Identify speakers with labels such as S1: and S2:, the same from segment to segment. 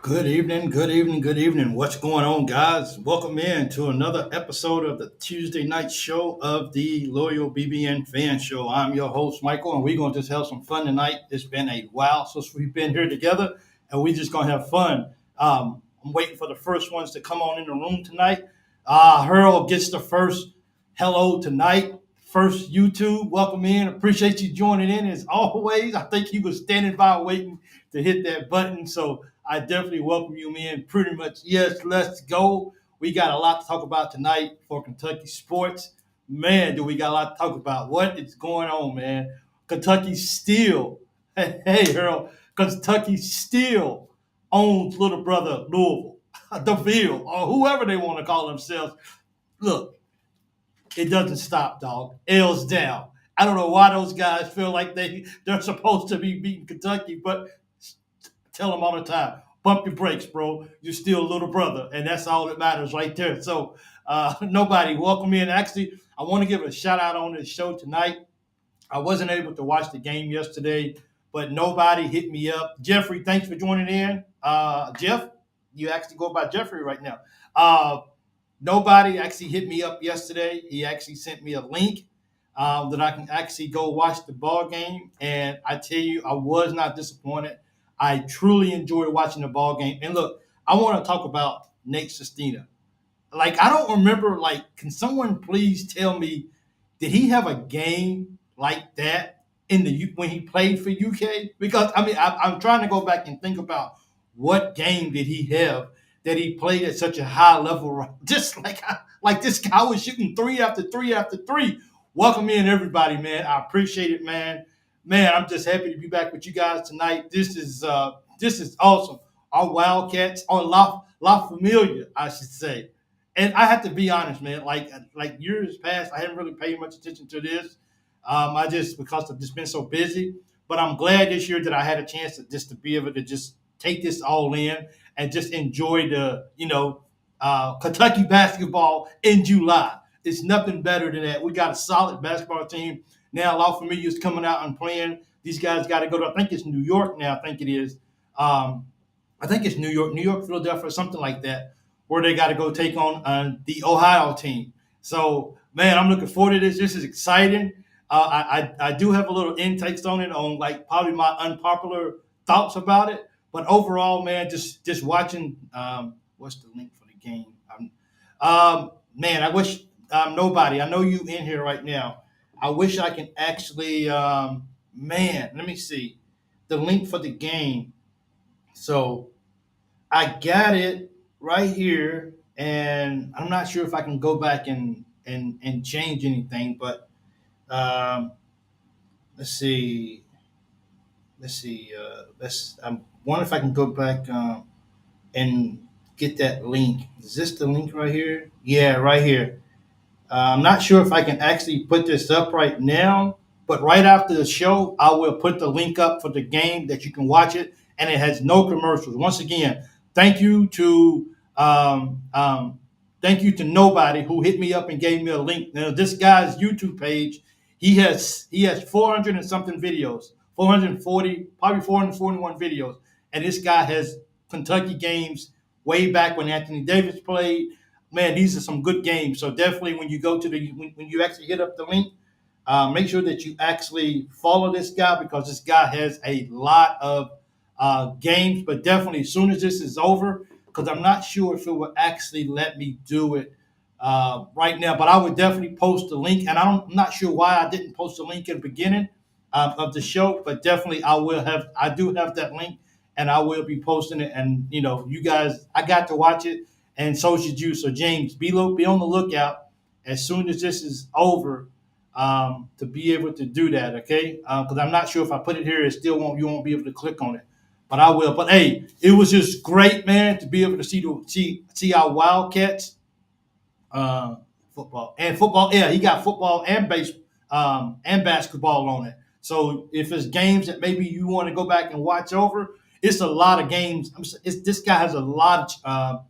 S1: Good evening, good evening, good evening. What's going on, guys? Welcome in to another episode of the Tuesday night show of the Loyal BBN Fan Show. I'm your host, Michael, and we're going to just have some fun tonight. It's been a while since we've been here together, and we're just going to have fun. I'm waiting for the first ones to come on in the room tonight. Hurl gets the first hello tonight. First YouTube, welcome in. Appreciate you joining in as always. I think he was standing by waiting to hit that button. So I definitely welcome you in. Pretty much, yes, let's go. We got a lot to talk about tonight for Kentucky sports. Man, do we got a lot to talk about. What is going on, man? Kentucky still, hey, Earl, Kentucky still owns little brother Louisville, the Ville, or whoever they want to call themselves. Look, it doesn't stop, dog. L's down. I don't know why those guys feel like they're supposed to be beating Kentucky, but tell them all the time, bump your brakes, bro. You're still a little brother, and that's all that matters right there. So, nobody, welcome in. Actually, I want to give a shout out on this show tonight. I wasn't able to watch the game yesterday, but nobody hit me up. Jeffrey, thanks for joining in. Jeff, you actually go by Jeffrey right now. Nobody actually hit me up yesterday. He actually sent me a link that I can actually go watch the ball game, and I tell you, I was not disappointed. I truly enjoyed watching the ball game. And look, I want to talk about Nate Sestina. Like, I don't remember, like, can someone please tell me, did he have a game like that in the when he played for UK? Because, I mean, I'm trying to go back and think about what game did he have that he played at such a high level, just like this guy was shooting three after three after three. Welcome in, everybody, man. I appreciate it, man. Man, I'm just happy to be back with you guys tonight. This is awesome. Our Wildcats, or La Familia, I should say. And I have to be honest, man. Like years past, I haven't really paid much attention to this. I just because I've just been so busy. But I'm glad this year that I had a chance to be able to just take this all in and just enjoy the Kentucky basketball in July. It's nothing better than that. We got a solid basketball team now. La Familia is coming out and playing. These guys got to go to, I think it's New York now. I think it is. I think it's New York, Philadelphia, something like that, where they got to go take on the Ohio team. So, man, I'm looking forward to this. This is exciting. I do have a little intakes on it, on like probably my unpopular thoughts about it. But overall, man, just watching. What's the link for the game? Man, I wish nobody. I know you in here right now. I wish I can actually. Man, let me see the link for the game. So I got it right here, and I'm not sure if I can go back and change anything, but um, let's see. Let's see. I wonder if I can go back and get that link. Is this the link right here? Yeah, right here. I'm not sure if I can actually put this up right now, but right after the show, I will put the link up for the game that you can watch it, and it has no commercials. Once again, thank you to um, um, thank you to nobody who hit me up and gave me a link. Now, this guy's YouTube page, he has 400 and something videos, 440, probably 441 videos, and this guy has Kentucky games way back when Anthony Davis played. Man, these are some good games. So definitely, when you go to when you actually hit up the link, make sure that you actually follow this guy, because this guy has a lot of games. But definitely, as soon as this is over, because I'm not sure if it will actually let me do it right now, but I would definitely post the link. And I'm not sure why I didn't post the link in the beginning of the show, but definitely I will have. I do have that link, and I will be posting it. And you guys, I got to watch it, and so should you. So James, be on the lookout as soon as this is over, to be able to do that. Okay, because I'm not sure if I put it here, it still won't. You won't be able to click on it, but I will. But hey, it was just great, man, to be able to see our Wildcats uh, football. Yeah, he got football and basketball on it. So if it's games that maybe you want to go back and watch over, it's a lot of games. This guy has a lot of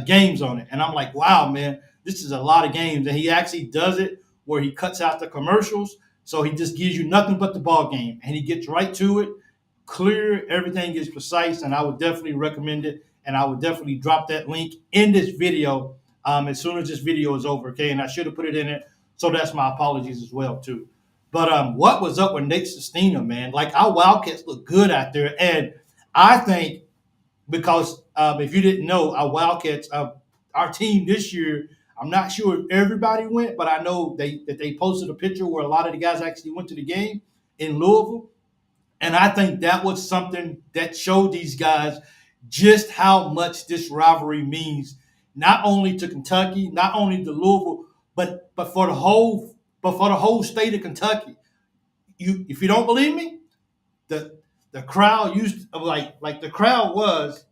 S1: games on it, and I'm like, wow, man, this is a lot of games. And he actually does it where he cuts out the commercials, so he just gives you nothing but the ball game, and he gets right to it. clear, everything is precise, and I would definitely recommend it. And I would definitely drop that link in this video as soon as this video is over, okay? And I should have put it in it, so that's my apologies as well, too. But what was up with Nate Sestina, man? Like, our Wildcats look good out there, and I think because if you didn't know, our Wildcats, our team this year, I'm not sure if everybody went, but I know they posted a picture where a lot of the guys actually went to the game in Louisville. And I think that was something that showed these guys just how much this rivalry means, not only to Kentucky, not only to Louisville, but for the whole state of Kentucky. If you don't believe me, the the crowd used like the crowd was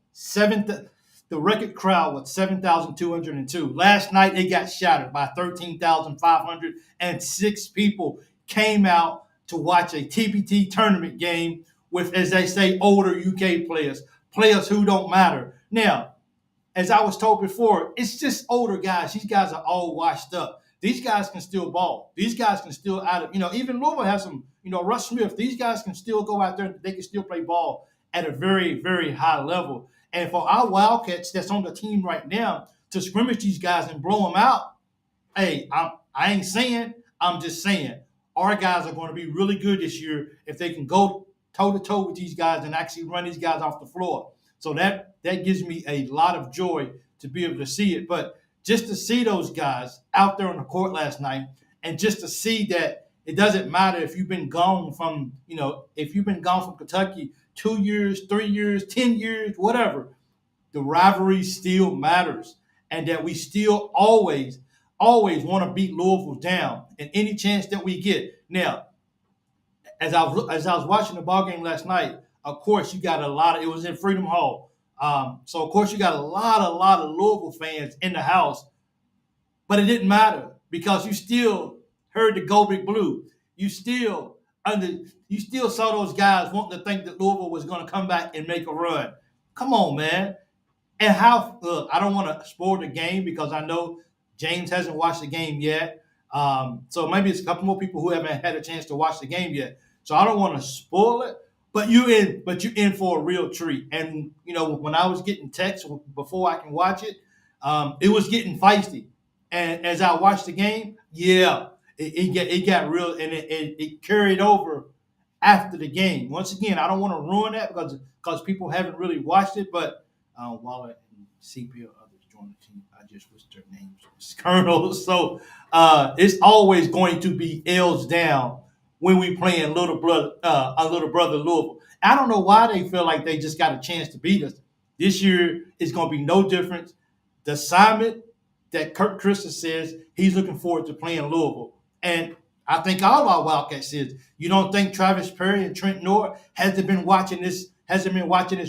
S1: the record crowd was 7,202. Last night it got shattered by 13,506 people came out to watch a TBT tournament game with, as they say, older UK players who don't matter. Now, as I was told before, it's just older guys. These guys are all washed up. These guys can still ball. These guys can still even Louisville has some, Russ Smith. These guys can still go out there. They can still play ball at a very, very high level. And for our Wildcats that's on the team right now to scrimmage these guys and blow them out, hey, I ain't saying, I'm just saying our guys are going to be really good this year if they can go toe-to-toe with these guys and actually run these guys off the floor. So that gives me a lot of joy to be able to see it. But just to see those guys out there on the court last night and just to see that it doesn't matter if you've been gone from, Kentucky 2 years, 3 years, 10 years, whatever, the rivalry still matters. And that we still always want to beat Louisville down in any chance that we get. Now, as I was watching the ball game last night, of course, you got a lot of, it was in Freedom Hall. So, of course, you got a lot of Louisville fans in the house. But it didn't matter because you still heard the Go Big Blue. You still saw those guys wanting to think that Louisville was going to come back and make a run. Come on, man. And I don't want to spoil the game because I know James hasn't watched the game yet. So maybe it's a couple more people who haven't had a chance to watch the game yet. So I don't want to spoil it. But you're in for a real treat. And when I was getting texts before I can watch it, it was getting feisty. And as I watched the game, it got real, and it carried over after the game. Once again, I don't want to ruin that because people haven't really watched it. But Waller and CP or others joined the team, I just wish their names was Colonel. So it's always going to be L's down when we playing little brother Louisville. I don't know why they feel like they just got a chance to beat us. This year is going to be no difference. The assignment that Kirk Christensen says he's looking forward to playing Louisville. And I think all our Wildcats is. You don't think Travis Perry and Trent Noor hasn't been watching this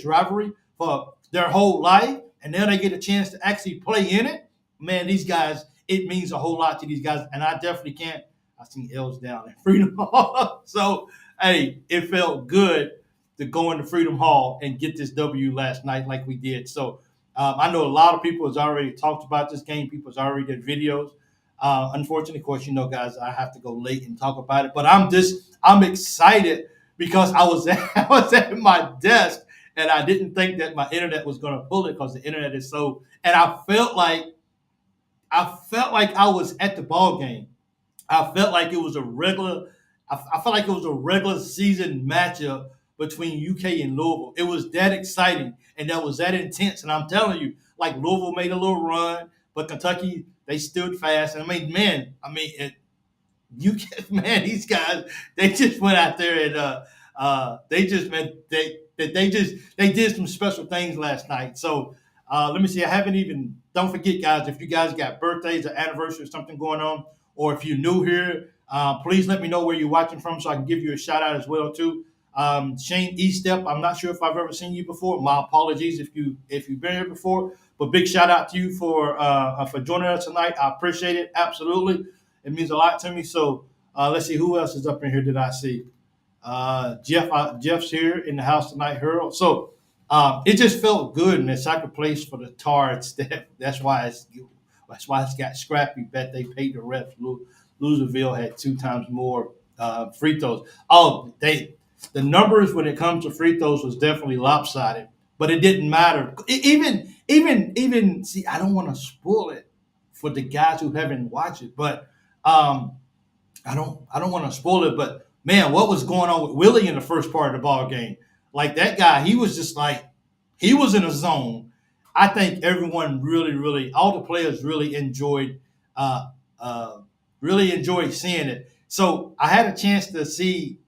S1: rivalry for their whole life, and now they get a chance to actually play in it? Man, these guys, it means a whole lot to these guys, and I definitely can't. I seen L's down in Freedom Hall. So, hey, it felt good to go into Freedom Hall and get this W last night like we did. So, I know a lot of people has already talked about this game. People has already did videos. Unfortunately, of course, guys, I have to go late and talk about it. But I'm excited because I was at my desk and I didn't think that my internet was going to pull it because the internet is so. And I felt like I was at the ball game. I felt like it was a regular. I felt like it was a regular season matchup between UK and Louisville. It was that exciting and that was that intense. And I'm telling you, like Louisville made a little run, but Kentucky, they stood fast. And these guys, they just went out there and they did some special things last night. So let me see. Don't forget, guys, if you guys got birthdays or anniversaries or something going on, or if you're new here, please let me know where you're watching from so I can give you a shout out as well too. Shane Estep, I'm not sure if I've ever seen you before. My apologies if you've been here before, but big shout out to you for joining us tonight. I appreciate it. Absolutely. It means a lot to me. So let's see who else is up in here. Did I see? Jeff's here in the house tonight, Harold. So it just felt good in a soccer place for the Tards. That's why it's got scrappy. Bet they paid the refs. Throttles The Ville had 2 times more free throws. Oh, the numbers when it comes to free throws was definitely lopsided, but it didn't matter. Even see, I don't want to spoil it for the guys who haven't watched it, but um, I don't want to spoil it. But man, what was going on with Willie in the first part of the ball game? Like that guy, he was just like he was in a zone. I think everyone really, all the players uh, uh, really enjoyed seeing it. So I had a chance to see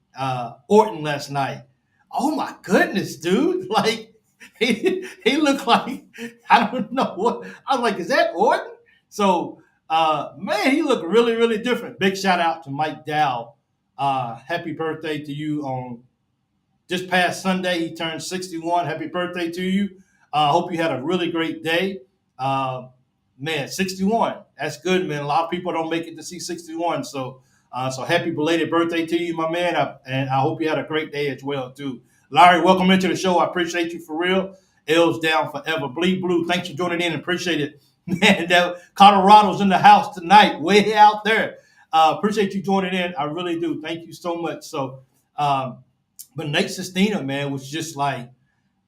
S1: Orton last night. Oh my goodness, dude! Like he looked like I don't know what I was like. Is that Orton? So man, he looked really different. Big shout out to Mike Dow. Happy birthday to you on just past Sunday. He turned 61. Happy birthday to you. Hope you had a really great day. Uh, Man, 61. That's good, man. A lot of people don't make it to see 61. So happy belated birthday to you, my man. And I hope you had a great day as well, too. Larry, welcome into the show. I appreciate you for real. L's down forever. Bleed Blue, thanks for joining in. Appreciate it. Man, that Colorado's in the house tonight, way out there. Appreciate you joining in. I really do. Thank you so much. Um, but Nate Sestina, man, was just like,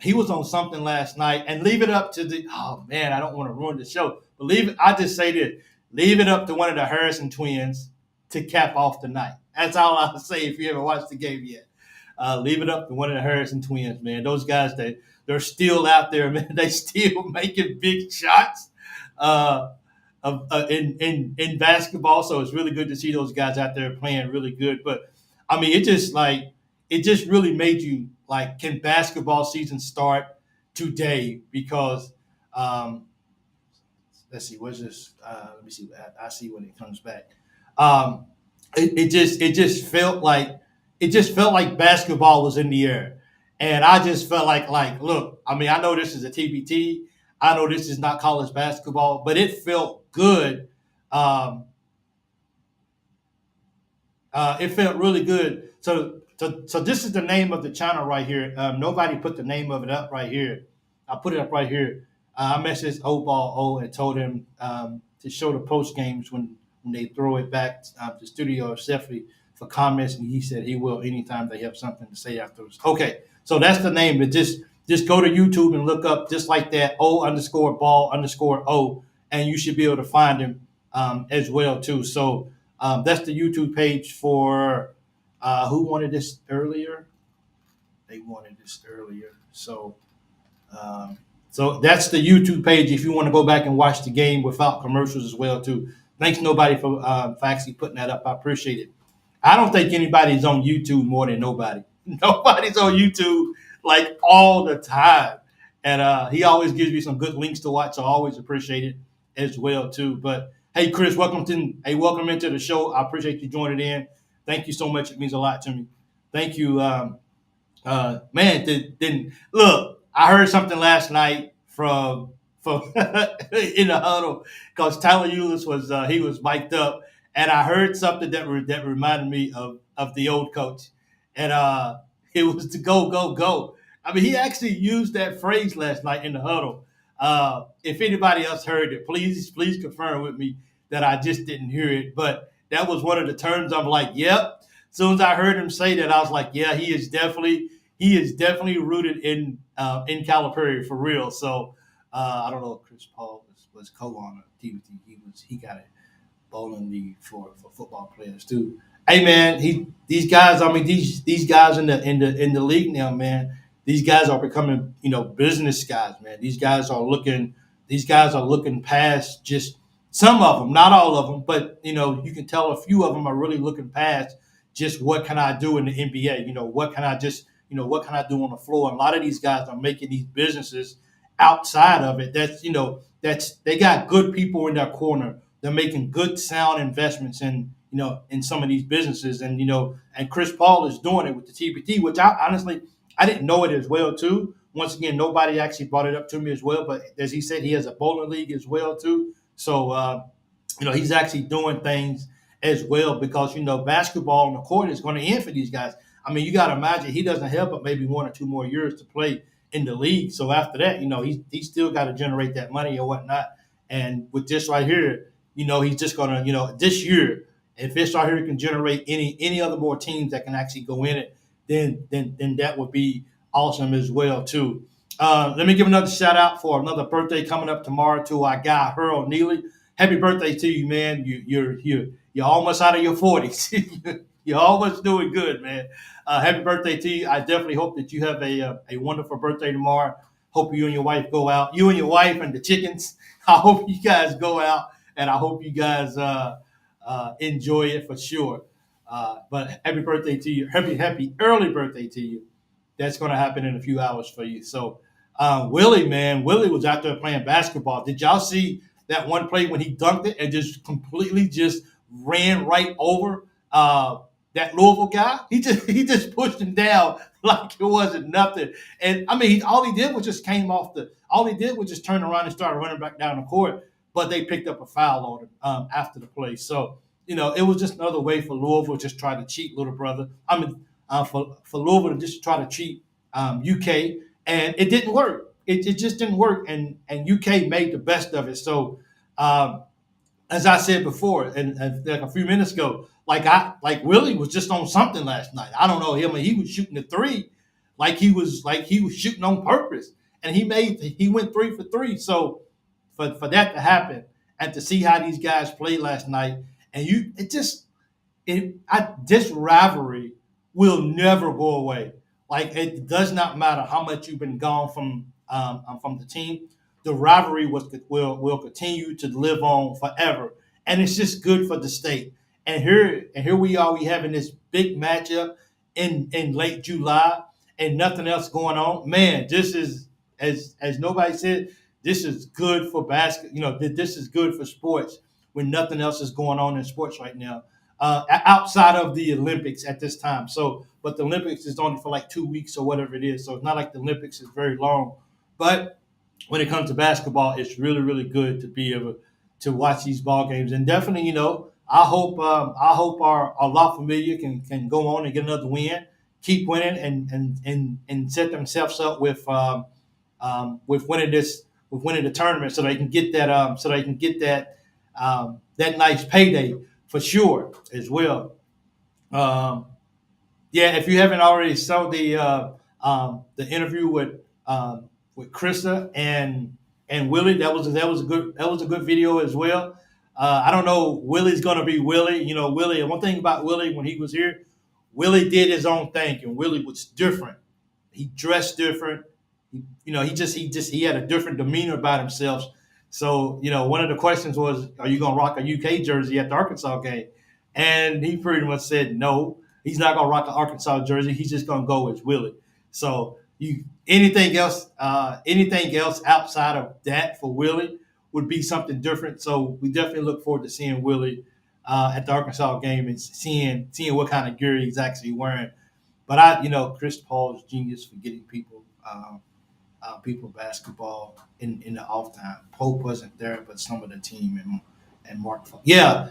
S1: he was on something last night, and leave it up to the. Oh man, I don't want to ruin the show, but leave it. I just say this: leave it up to one of the Harrison twins to cap off the night. That's all I'll say. If you haven't watched the game yet, leave it up to one of the Harrison twins, man. Those guys, they're still out there, man. They still making big shots in basketball. So it's really good to see those guys out there playing really good. But I mean, it just really made you like, can basketball season start today? Because let's see, what's this? Let me see. I see when it comes back. Um, it just felt like basketball was in the air, and I just felt like look. I mean, I know this is a TBT. I know this is not college basketball, but it felt good. Um, it felt really good. So this is the name of the channel right here. Nobody put the name of it up right here. I put it up right here. I messaged Oball O and told him to show the post games when they throw it back to Studio Sefri for comments, and he said he will anytime they have something to say afterwards. Okay, so that's the name. But just go to YouTube and look up just like that O_ball_O, and you should be able to find him as well too. So that's the YouTube page for. Who wanted this earlier? They wanted this earlier. So that's the YouTube page if you want to go back and watch the game without commercials as well too. Thanks nobody for actually putting that up. I appreciate it. I don't think anybody's on YouTube more than nobody. Nobody's on YouTube like all the time. And he always gives me some good links to watch. So I always appreciate it as well too. But hey, Chris, welcome into the show. I appreciate you joining in. Thank you so much. It means a lot to me. Thank you. Man, didn't look. I heard something last night from in the huddle because Tyler Ulis was he was mic'd up, and I heard something that reminded me of the old coach, and it was to go. I mean, he actually used that phrase last night in the huddle. If anybody else heard it, please confirm with me that I just didn't hear it, but that was one of the terms I'm like, yep. As soon as I heard him say that, I was like, yeah, he is definitely rooted in Calipari for real. So I don't know if Chris Paul was co-on TBT. He got a bowling league for football players too. Hey man, these guys. I mean these guys in the league now, man. These guys are becoming business guys, man. These guys are looking past just. Some of them, not all of them, but you can tell a few of them are really looking past just what can I do in the NBA. What can I do on the floor? And a lot of these guys are making these businesses outside of it. That's they got good people in their corner. They're making good sound investments in some of these businesses. And Chris Paul is doing it with the TBT, which I honestly I didn't know it as well too. Once again, nobody actually brought it up to me as well. But as he said, he has a bowling league as well too. So, he's actually doing things as well because, basketball on the court is going to end for these guys. I mean, you got to imagine he doesn't have but maybe 1 or 2 more years to play in the league. So after that, he's still got to generate that money or whatnot. And with this right here, he's just going to, this year, if this right here can generate any other more teams that can actually go in it, then that would be awesome as well too. Let me give another shout out for another birthday coming up tomorrow to our guy Harold Neely. Happy birthday to you, man! You're almost out of your 40s. You're almost doing good, man. Happy birthday to you! I definitely hope that you have a wonderful birthday tomorrow. Hope you and your wife go out. You and your wife and the chickens. I hope you guys go out, and I hope you guys enjoy it for sure. But happy birthday to you! Happy early birthday to you! That's going to happen in a few hours for you. So, Willie, man, Willie was out there playing basketball. Did y'all see that one play when he dunked it and just completely just ran right over that Louisville guy? He just pushed him down like it wasn't nothing. And I mean, all he did was just came off the. All he did was just turn around and start running back down the court. But they picked up a foul on him after the play. So it was just another way for Louisville just try to cheat little brother. I mean, for Louisville to just try to cheat UK, and it didn't work. It just didn't work, and UK made the best of it. So, as I said before, and like a few minutes ago, like Willie was just on something last night. I don't know him, and he was shooting the three, like he was shooting on purpose, and he went 3 for 3. So, for that to happen, and to see how these guys played last night, and this rivalry will never go away. Like it does not matter how much you've been gone from the team, the rivalry will continue to live on forever, and it's just good for the state. And here we are, we having this big matchup in late July, and nothing else going on. Man, this is as nobody said, this is good for basket. This is good for sports when nothing else is going on in sports right now outside of the Olympics at this time. So, but the Olympics is only for like 2 weeks or whatever it is. So it's not like the Olympics is very long. But when it comes to basketball, it's really, really good to be able to watch these ball games. And definitely, I hope our La Familia can go on and get another win, keep winning, and set themselves up with winning the tournament, so they can get that nice payday for sure as well. Um, yeah, if you haven't already saw the interview with Krista and Willie, that was a good video as well. I don't know, Willie's gonna be Willie. Willie. And one thing about Willie, when he was here, Willie did his own thing, and Willie was different. He dressed different. He had a different demeanor about himself. So one of the questions was, "Are you gonna rock a UK jersey at the Arkansas game?" And he pretty much said no. He's not gonna rock an Arkansas jersey. He's just gonna go as Willie. So anything else outside of that for Willie would be something different. So we definitely look forward to seeing Willie at the Arkansas game and seeing what kind of gear he's actually wearing. But Chris Paul's genius for getting people basketball in the off time. Pope wasn't there, but some of the team and Mark. Yeah,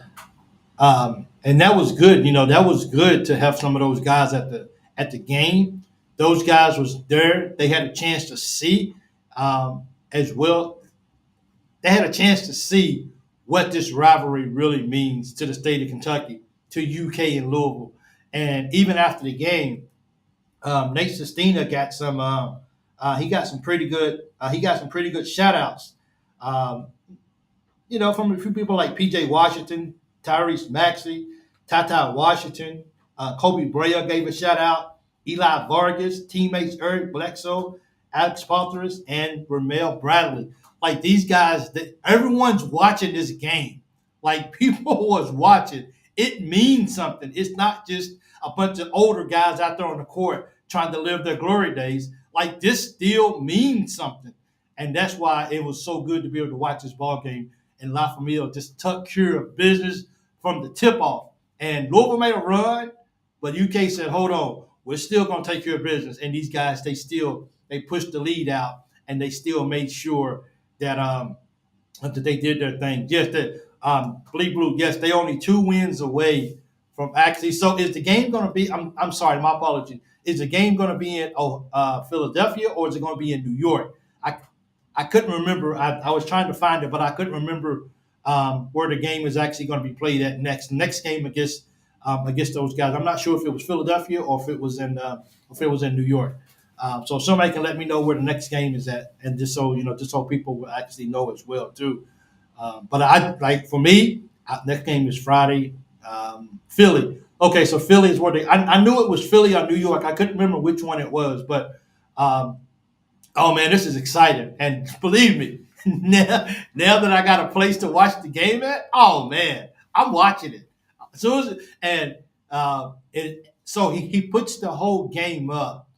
S1: and that was good. That was good to have some of those guys at the game. Those guys was there. They had a chance to see as well. They had a chance to see what this rivalry really means to the state of Kentucky, to UK and Louisville, and even after the game, Nate Sestina got some. He got some pretty good. He got some pretty good shout outs. Um, from a few people like PJ Washington, Tyrese Maxey, TyTy Washington, Koby Brea gave a shout out. Ely Vargas, teammates Eric Bledsoe, Alex Poythress, and Ramel Bradley. Like these guys, everyone's watching this game. Like people was watching. It means something. It's not just a bunch of older guys out there on the court trying to live their glory days. Like this still means something. And that's why it was so good to be able to watch this ball game. And La Familia just took care of business from the tip off. And Louisville made a run, but UK said, hold on, we're still going to take care of business. And these guys, they pushed the lead out, and they still made sure that they did their thing. Yes, that Bleed Blue, yes, they only 2 wins away from actually. So is the game going to be, I'm sorry, my apologies. Is the game going to be in Philadelphia, or is it going to be in New York? I couldn't remember. I was trying to find it, but I couldn't remember where the game is actually going to be played at next. Next game against against those guys. I'm not sure if it was Philadelphia or if it was in New York. So somebody can let me know where the next game is at, and just so people will actually know as well too. But for me, next game is Friday. Philly. Okay, so Philly is where I knew it was Philly or New York. I couldn't remember which one it was, but oh man, this is exciting. And believe me, now that I got a place to watch the game at, oh man, I'm watching it. As soon as so he puts the whole game up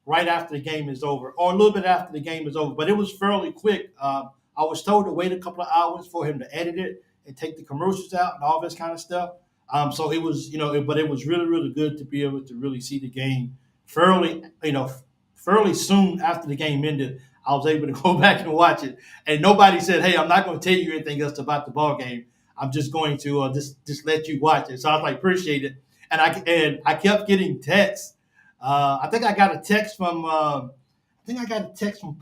S1: right after the game is over, or a little bit after the game is over. But it was fairly quick. I was told to wait a couple of hours for him to edit it and take the commercials out and all this kind of stuff. So it was, but it was really, really good to be able to really see the game fairly soon after the game ended. I was able to go back and watch it, and nobody said, "Hey, I'm not going to tell you anything else about the ball game. I'm just going to just let you watch it." So I was like, "Appreciate it," and I kept getting texts. I think I got a text from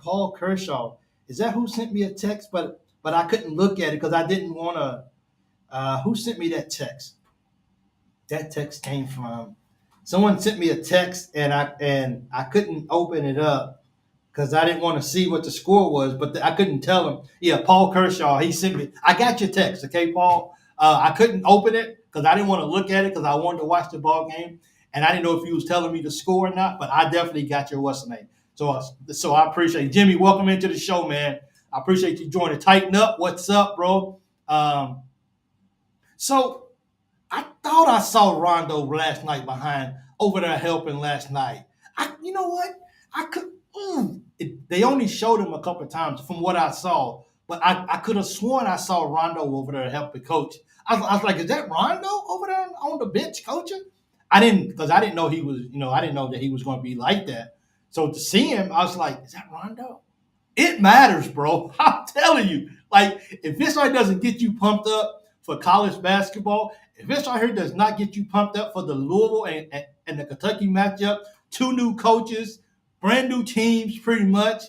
S1: Paul Kershaw. Is that who sent me a text? But I couldn't look at it because I didn't want to. Who sent me that text? That text came from someone sent me a text, and I couldn't open it up because I didn't want to see what the score was, but I couldn't tell him. Yeah, Paul Kershaw, he sent me. I got your text, okay, Paul? I couldn't open it because I didn't want to look at it because I wanted to watch the ball game, and I didn't know if he was telling me the score or not. But I definitely got your what's the name. So I appreciate it. Jimmy, welcome into the show, man. I appreciate you joining. Tighten up. What's up, bro? So I thought I saw Rondo last night over there helping last night. You know what? I could. They only showed him a couple of times from what I saw, but I could have sworn I saw Rondo over there helping coach. I was like, is that Rondo over there on the bench coaching? I didn't know he was. I didn't know that he was going to be like that. So to see him, I was like, is that Rondo? It matters, bro. I'm telling you. Like, if this right doesn't get you pumped up for college basketball, if this right here does not get you pumped up for the Louisville and the Kentucky matchup, two new coaches, brand new teams pretty much,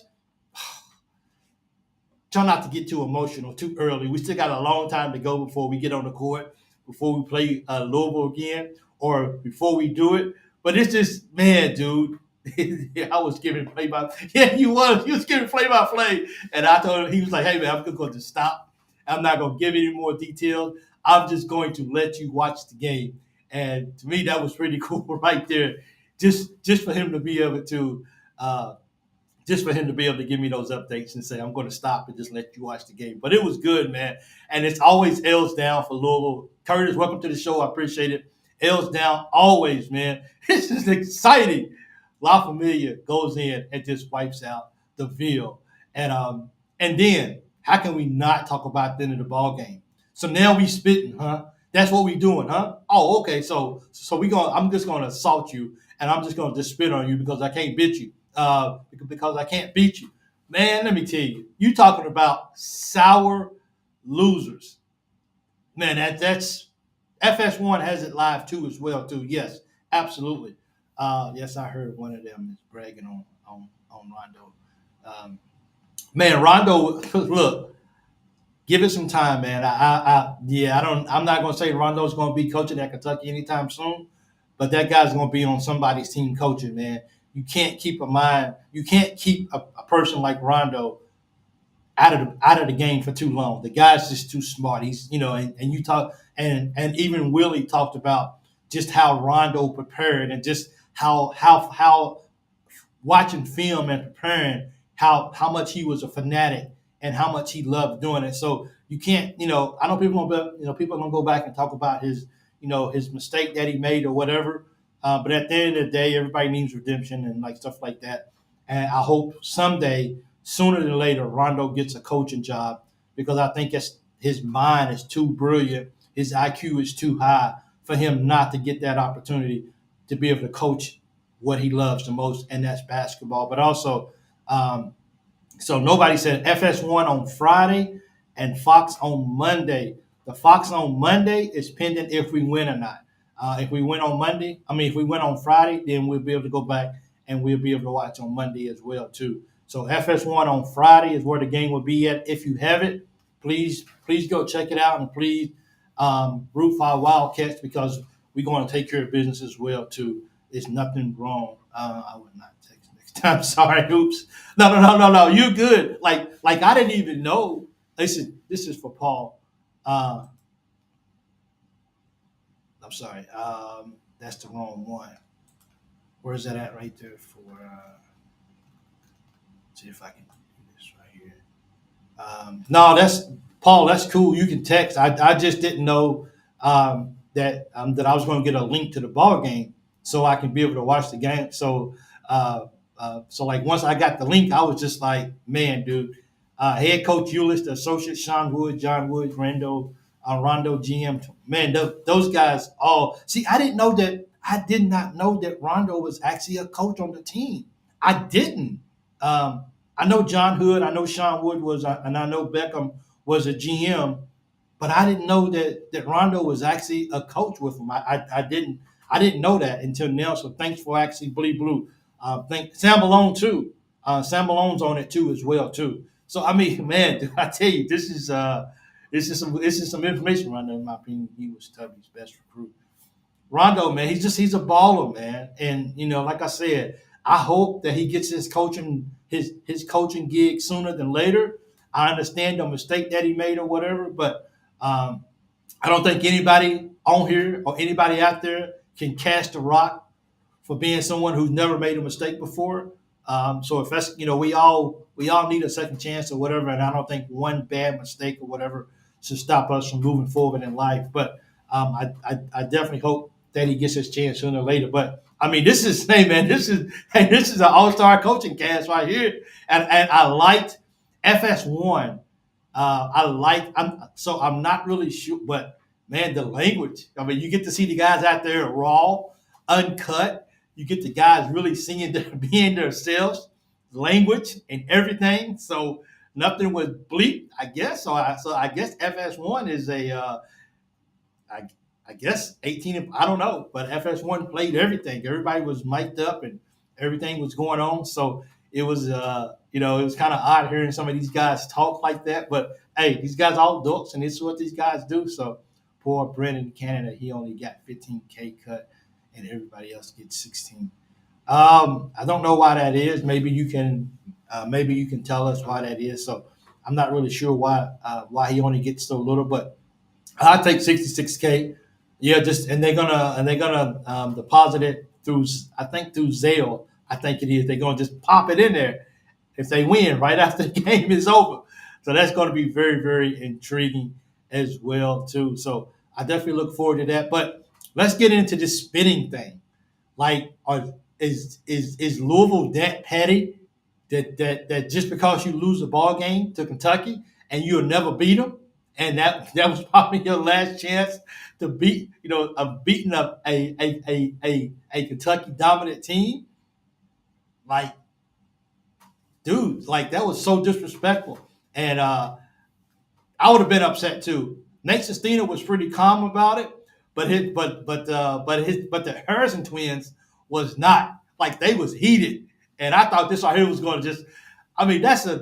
S1: try not to get too emotional too early. We still got a long time to go before we get on the court, before we play Louisville again, or before we do it. But it's just, man, dude, I was giving you was giving play-by-play. And I told him, he was like, hey, man, I'm going to stop. I'm not going to give any more details. I'm just going to let you watch the game. And to me, that was pretty cool right there. Just for him to be able to give me those updates and say, I'm going to stop and just let you watch the game. But it was good, man. And it's always L's down for Louisville. Curtis, welcome to the show. I appreciate it. L's down always, man. This is exciting. La Familia goes in and just wipes out the Ville. And then how can we not talk about the end of the ball game? So now we spitting, huh? That's what we doing, huh? Oh, okay. So I'm just gonna assault you, and I'm just gonna just spit on you because I can't beat you. Because I can't beat you. Man, let me tell you, you talking about sour losers. Man, that's FS1 has it live too as well, too. Yes, absolutely. Yes, I heard one of them is bragging on Rondo. Man, Rondo, look, give it some time, man. I'm not gonna say Rondo's gonna be coaching at Kentucky anytime soon, but that guy's gonna be on somebody's team coaching, man. You can't keep a person like Rondo out of the game for too long. The guy's just too smart. He's, and you talk, and even Willie talked about just how Rondo prepared and just how watching film and preparing, how much he was a fanatic and how much he loved doing it. So you can't, I know people are gonna go back and talk about his mistake that he made or whatever. But at the end of the day, everybody needs redemption and like stuff like that. And I hope someday, sooner than later, Rondo gets a coaching job because I think his mind is too brilliant. His IQ is too high for him not to get that opportunity to be able to coach what he loves the most, and that's basketball. But also, so nobody said FS1 on Friday and Fox on Monday. The Fox on Monday is pending if we win or not. If we win on Friday, then we'll be able to go back and we'll be able to watch on Monday as well, too. So FS1 on Friday is where the game will be at. If you have it, please go check it out and please root for our Wildcats because we're going to take care of business as well too. There's nothing wrong. I would not text next time. Sorry, oops. No. You're good. Like I didn't even know. This is for Paul. Uh, I'm sorry. That's the wrong one. Where's that at right there for? See if I can do this right here. No, that's Paul. That's cool. You can text. I just didn't know that I was going to get a link to the ball game so I can be able to watch the game. So like once I got the link, I was just like, man, dude. Head coach Ulis, the associate Sean Wood, John Wood, Rondo GM. Man, those guys all see. I didn't know that. I did not know that Rondo was actually a coach on the team. I didn't. Um, I know John Hood, I know Sean Wood was, and I know Beckham was a GM, but I didn't know that Rondo was actually a coach with him. I didn't know that until now. So thanks for actually Blue. Thank Sam Malone too. Sam Malone's on it too as well too. So I mean, man, I tell you, this is some information right now. In my opinion, he was Tubby's best recruit. Rondo, man, he's a baller, man. And like I said, I hope that he gets his coaching gig sooner than later. I understand the mistake that he made or whatever, but I don't think anybody on here or anybody out there can cast a rock for being someone who's never made a mistake before. So if that's we all need a second chance or whatever, and I don't think one bad mistake or whatever should stop us from moving forward in life. But I definitely hope that he gets his chance sooner or later. But I mean, this is an all-star coaching cast right here, and I liked FS1. I'm not really sure, but man, the language. I mean, you get to see the guys out there raw, uncut. You get the guys really singing, being themselves, language and everything. So nothing was bleep, I guess. So I guess FS1 is I, I guess 18. I don't know, but FS1 played everything. Everybody was mic'd up and everything was going on. So it was kind of odd hearing some of these guys talk like that. But hey, these guys all adults, and this is what these guys do. So poor Brennan in Canada, he only got 15K cut, and everybody else gets 16. I don't know why that is. Maybe you can tell us why that is. So I'm not really sure why he only gets so little, but I take 66K. Yeah, just and they're gonna deposit it through Zelle. I think it is. They're gonna just pop it in there if they win right after the game is over. So that's going to be very, very intriguing as well too. So I definitely look forward to that. But let's get into this spitting thing. Like, is Louisville that petty that just because you lose a ball game to Kentucky and you'll never beat them, and that was probably your last chance to beating up a Kentucky dominant team? Like, dude, like that was so disrespectful, and I would have been upset too. Nate Sestina was pretty calm about it, but the Harrison twins was not. Like, they was heated, and I thought this right here was going to just. I mean, that's a.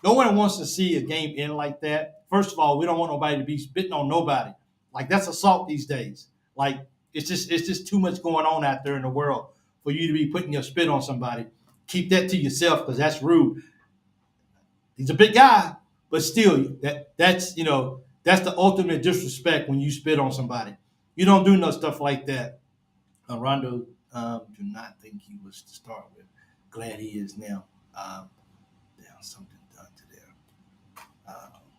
S1: No one wants to see a game end like that. First of all, we don't want nobody to be spitting on nobody. Like, that's assault these days. Like, it's just too much going on out there in the world for you to be putting your spit on somebody. Keep that to yourself because that's rude. He's a big guy, but still, that's the ultimate disrespect when you spit on somebody. You don't do no stuff like that. Rondo, do not think he was to start with. Glad he is now. Damn, something done to them.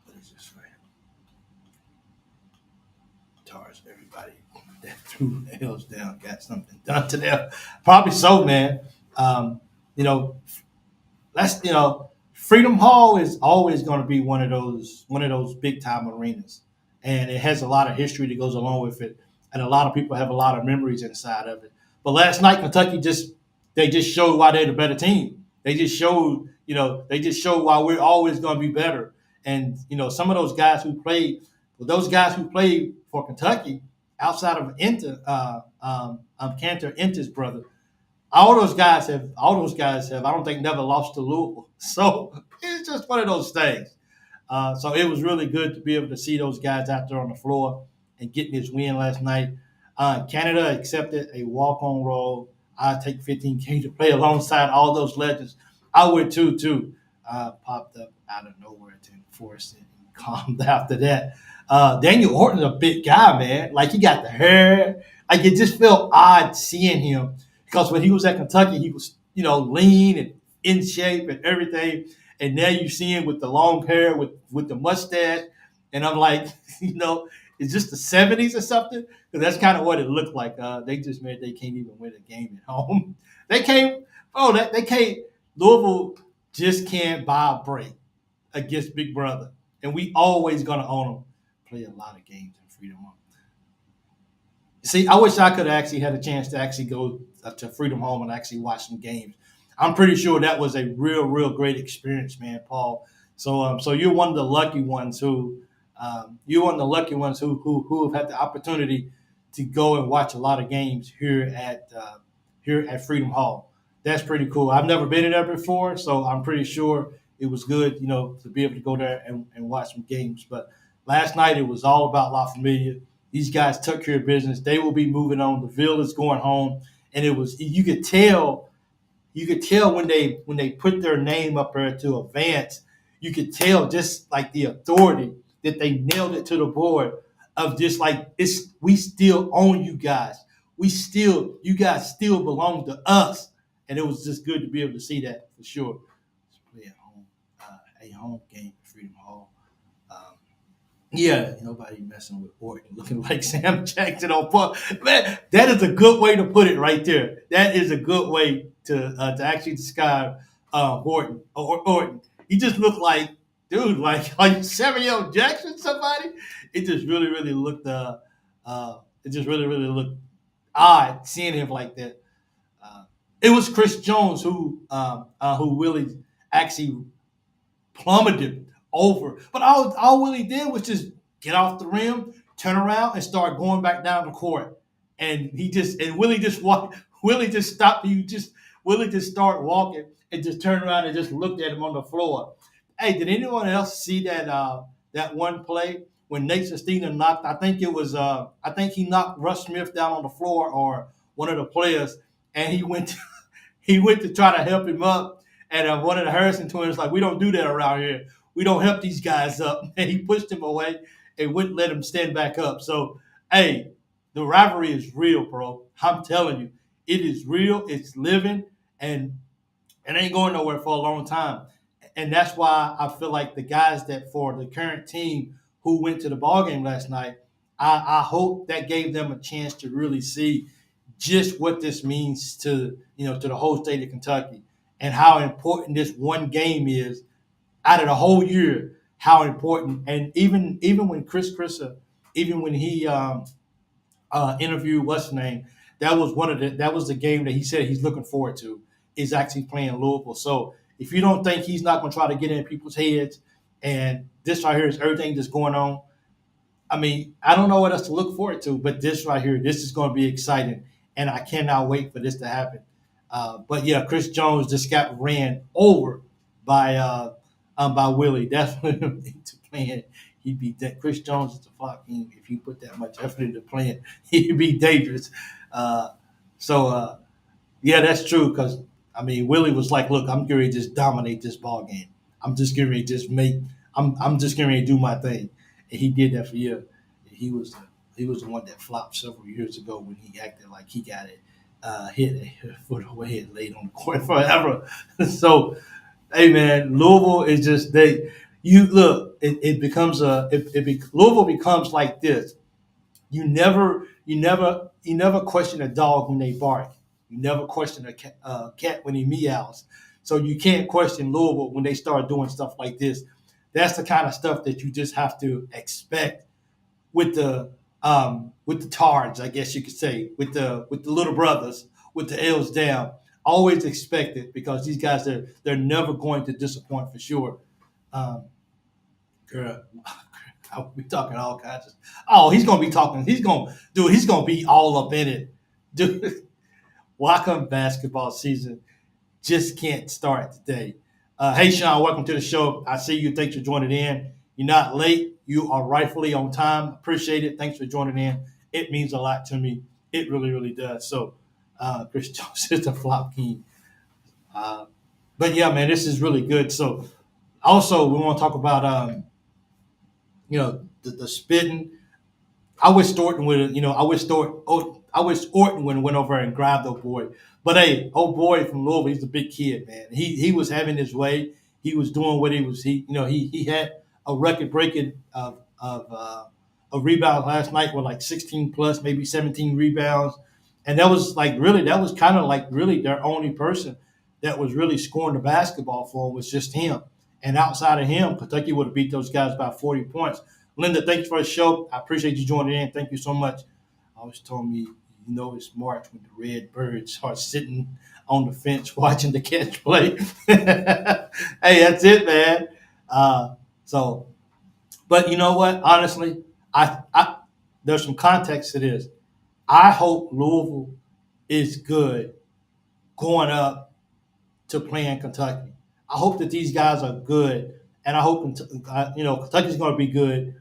S1: What is this right? Tars, everybody that threw the hills down got something done to them. Probably so, man. You know, that's Freedom Hall is always going to be one of those big time arenas, and it has a lot of history that goes along with it, and a lot of people have a lot of memories inside of it. But last night, Kentucky just showed why they're the better team. They just showed why we're always going to be better. And some of those guys who played for Kentucky outside of Cantor Enter's brother, all those guys have I don't think never lost to Louisville. So it's just one of those things. So it was really good to be able to see those guys out there on the floor and getting this win last night. Canada accepted a walk-on role. I take 15K to play alongside all those legends. I would too. Popped up out of nowhere to enforce it and calmed after that. Daniel Orton's a big guy, man. Like he got the hair. Like it just felt odd seeing him because when he was at Kentucky, he was lean and in shape and everything. And now you see him with the long hair, with the mustache, and I'm like, is this the '70s or something? Because that's kind of what it looked like. They just made they can't even win a game at home. They can't. Oh, they can't. Louisville just can't buy a break against Big Brother, and we always gonna own them. Play a lot of games in Freedom Hall. See, I wish I could have actually had a chance to actually go to Freedom Home and actually watch some games. I'm pretty sure that was a real great experience, man, Paul. So you're one of the lucky ones who who have had the opportunity to go and watch a lot of games here at Freedom Hall. That's pretty cool. I've never been in there before, so I'm pretty sure it was good, to be able to go there and watch some games. But last night it was all about La Familia. These guys took care of business. They will be moving on. The Ville is going home, and it was you could tell when they put their name up there to advance, you could tell just like the authority that they nailed it to the board of just like we still own you guys. You guys still belong to us. And it was just good to be able to see that for sure. Let's play at home, a home game at Freedom Hall. Yeah, nobody messing with Orton looking like Sam Jackson on point. Man, that is a good way to put it right there. That is a good way to actually describe Orton. He just looked like, dude, like Samuel Jackson, somebody. It just really looked looked odd seeing him like that. It was Chris Jones who Willie actually plummeted over. But all Willie did was just get off the rim, turn around, and start going back down the court. And Willie just walked. Willie just stopped. Willie just started walking and just turned around and just looked at him on the floor. Hey, did anyone else see that one play when Nate Sestina knocked? I think he knocked Russ Smith down on the floor or one of the players, and he went to try to help him up. And one of the Harrison twins like, we don't do that around here. We don't help these guys up. And he pushed him away and wouldn't let him stand back up. So, hey, the rivalry is real, bro. I'm telling you, it is real. It's living, and it ain't going nowhere for a long time. And that's why I feel like the guys that for the current team who went to the ball game last night, I hope that gave them a chance to really see just what this means to the whole state of Kentucky and how important this one game is out of the whole year. How important, and even when Chris Chrissa, even when he interviewed what's his name, that was the game that he said he's looking forward to is actually playing Louisville. So if you don't think he's not going to try to get in people's heads, and this right here is everything that's going on, I mean, I don't know what else to look forward to, but this right here, this is going to be exciting, and I cannot wait for this to happen. But yeah, Chris Jones just got ran over by Willie. That's what into playing. He'd be Chris Jones is the flop king. If he put that much effort into playing, he'd be dangerous. Yeah, that's true. Because I mean, Willie was like, "Look, I'm going to just dominate this ball game. I'm just going to just make. I'm just going to do my thing." And he did that for years. He was the one that flopped several years ago when he acted like he got it hit a foot away and laid on the court forever. So, hey man, Louisville is just Louisville becomes like this. You never question a dog when they bark. You never question a cat when he meows. So you can't question Louisville when they start doing stuff like this. That's the kind of stuff that you just have to expect with the Tards, I guess you could say, with the little brothers, with the L's down. Always expect it because these guys they're never going to disappoint for sure. Girl, I'll be talking all kinds of. Oh, he's gonna be talking. He's gonna be all up in it, dude. Why come basketball season just can't start today? Hey, Sean, welcome to the show. I see you. Thanks for joining in. You're not late. You are rightfully on time. Appreciate it. Thanks for joining in. It means a lot to me. It really, really does. So Chris Jones is the flop king. Uh, but yeah, man, this is really good. So also we want to talk about the spitting. I wish Thornton would, I wish Orton would have went over and grabbed old boy. But hey, old boy from Louisville, he's a big kid, man. He was having his way. He was doing what he had a record breaking of rebounds last night with like 16 plus, maybe 17 rebounds, and that was kind of like really their only person that was really scoring the basketball for them was just him. And outside of him, Kentucky would have beat those guys by 40 points. Linda, thanks for the show. I appreciate you joining in. Thank you so much. Always told me, it's March when the red birds are sitting on the fence watching the catch play. Hey, that's it, man. So, but you know what? Honestly, I there's some context to this. I hope Louisville is good going up to playing Kentucky. I hope that these guys are good, and I hope Kentucky's going to be good.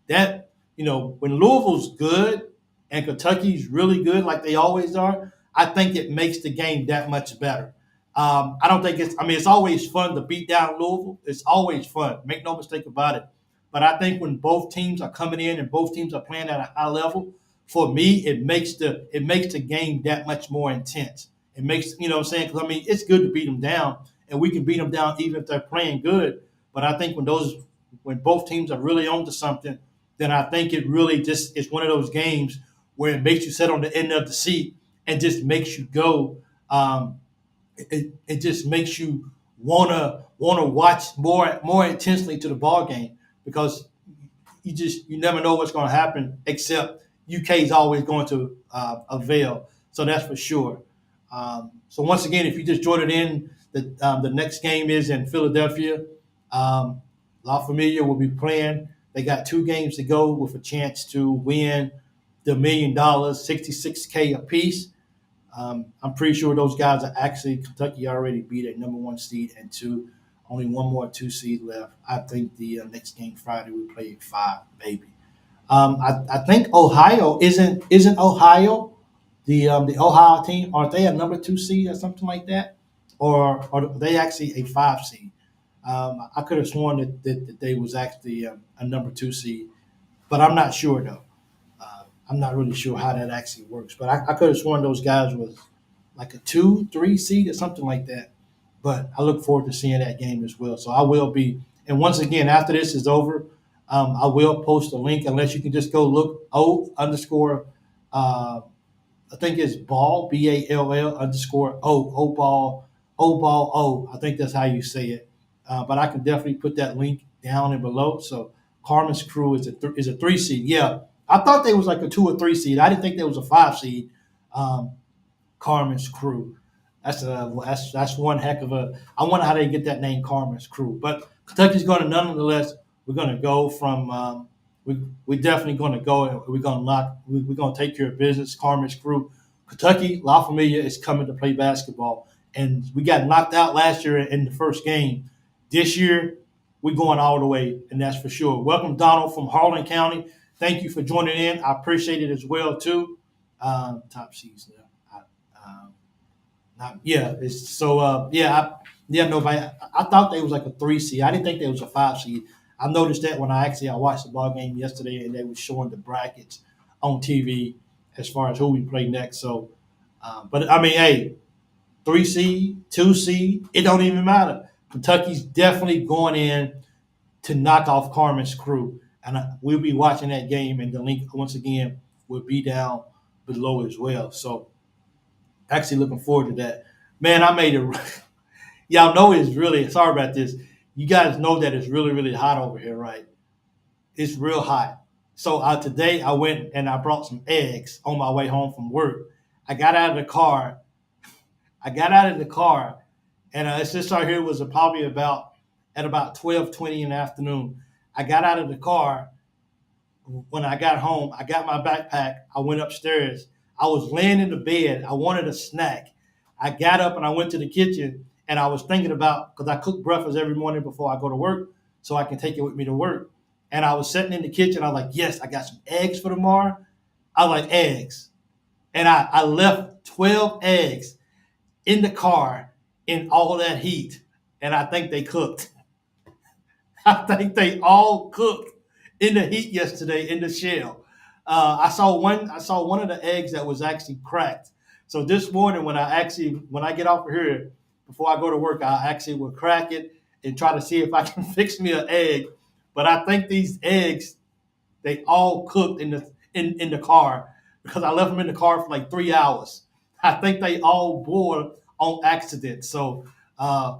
S1: That when Louisville's good and Kentucky's really good, like they always are, I think it makes the game that much better. I don't think it's. I mean, it's always fun to beat down Louisville. It's always fun. Make no mistake about it. But I think when both teams are coming in and both teams are playing at a high level, for me, it makes the game that much more intense. It makes what I'm saying, because I mean it's good to beat them down, and we can beat them down even if they're playing good. But I think when both teams are really onto something, then I think it really just is one of those games where it makes you sit on the end of the seat and just makes you go. It just makes you wanna watch more intensely to the ball game, because you never know what's going to happen, except UK is always going to avail. So that's for sure. So once again, if you just joined it in, the next game is in Philadelphia. La Familia will be playing. They got 2 games to go with a chance to win the $1 million, 66K apiece. I'm pretty sure those guys are actually Kentucky already beat a number 1 seed and 2. Only one more 2 seed left. I think the next game Friday we play at 5, maybe. I think Ohio isn't Ohio the Ohio team. Aren't they a number 2 seed or something like that, or are they actually a 5 seed? I could have sworn that they was actually a number 2 seed, but I'm not sure though. I'm not really sure how that actually works, but I could have sworn those guys was like a 2, 3 seed or something like that. But I look forward to seeing that game as well. So I will be, and once again, after this is over, I will post a link, unless you can just go look O underscore, I think it's ball, BALL underscore O ball O. I think that's how you say it. But I can definitely put that link down and below. So Carmen's crew is a 3 seed. Yeah, I thought they was like a 2 or 3 seed. I didn't think there was a 5 seed. Carmen's crew. That's one heck of a. I wonder how they get that name, Carmen's crew. But Kentucky's going to nonetheless. We're going to go from. We're definitely going to go, and we're going to We're going to take care of business. Carmen's crew. Kentucky, La Familia is coming to play basketball, and we got knocked out last year in the first game. This year, we're going all the way, and that's for sure. Welcome, Donald from Harlan County. Thank you for joining in. I appreciate it as well too. Top seeds now. Yeah, it's so nobody. I thought they was like a 3 seed. I didn't think they was a 5 seed. I noticed that when I watched the ball game yesterday, and they were showing the brackets on TV as far as who we play next. So, but I mean, hey, 3 seed, 2 seed, it don't even matter. Kentucky's definitely going in to knock off Carmen's crew, and we'll be watching that game. And the link once again will be down below as well. So. Actually looking forward to that. Man, I made it. Y'all know it's really, sorry about this. You guys know that it's really, really hot over here, right? It's real hot. So today I went and I brought some eggs on my way home from work. I got out of the car. And it's just right here was probably at about 12:20 in the afternoon. I got out of the car. When I got home, I got my backpack. I went upstairs. I was laying in the bed. I wanted a snack. I got up and I went to the kitchen, and I was thinking about, because I cook breakfast every morning before I go to work so I can take it with me to work. And I was sitting in the kitchen. I was like, yes, I got some eggs for tomorrow. I like eggs. and I left 12 eggs in the car in all that heat, and I think they cooked. I think they all cooked in the heat yesterday in the shell. I saw one. I saw one of the eggs that was actually cracked. So this morning, when I get off of here before I go to work, I actually will crack it and try to see if I can fix me an egg. But I think these eggs they all cooked in the car because I left them in the car for like 3 hours. I think they all boiled on accident. So, uh,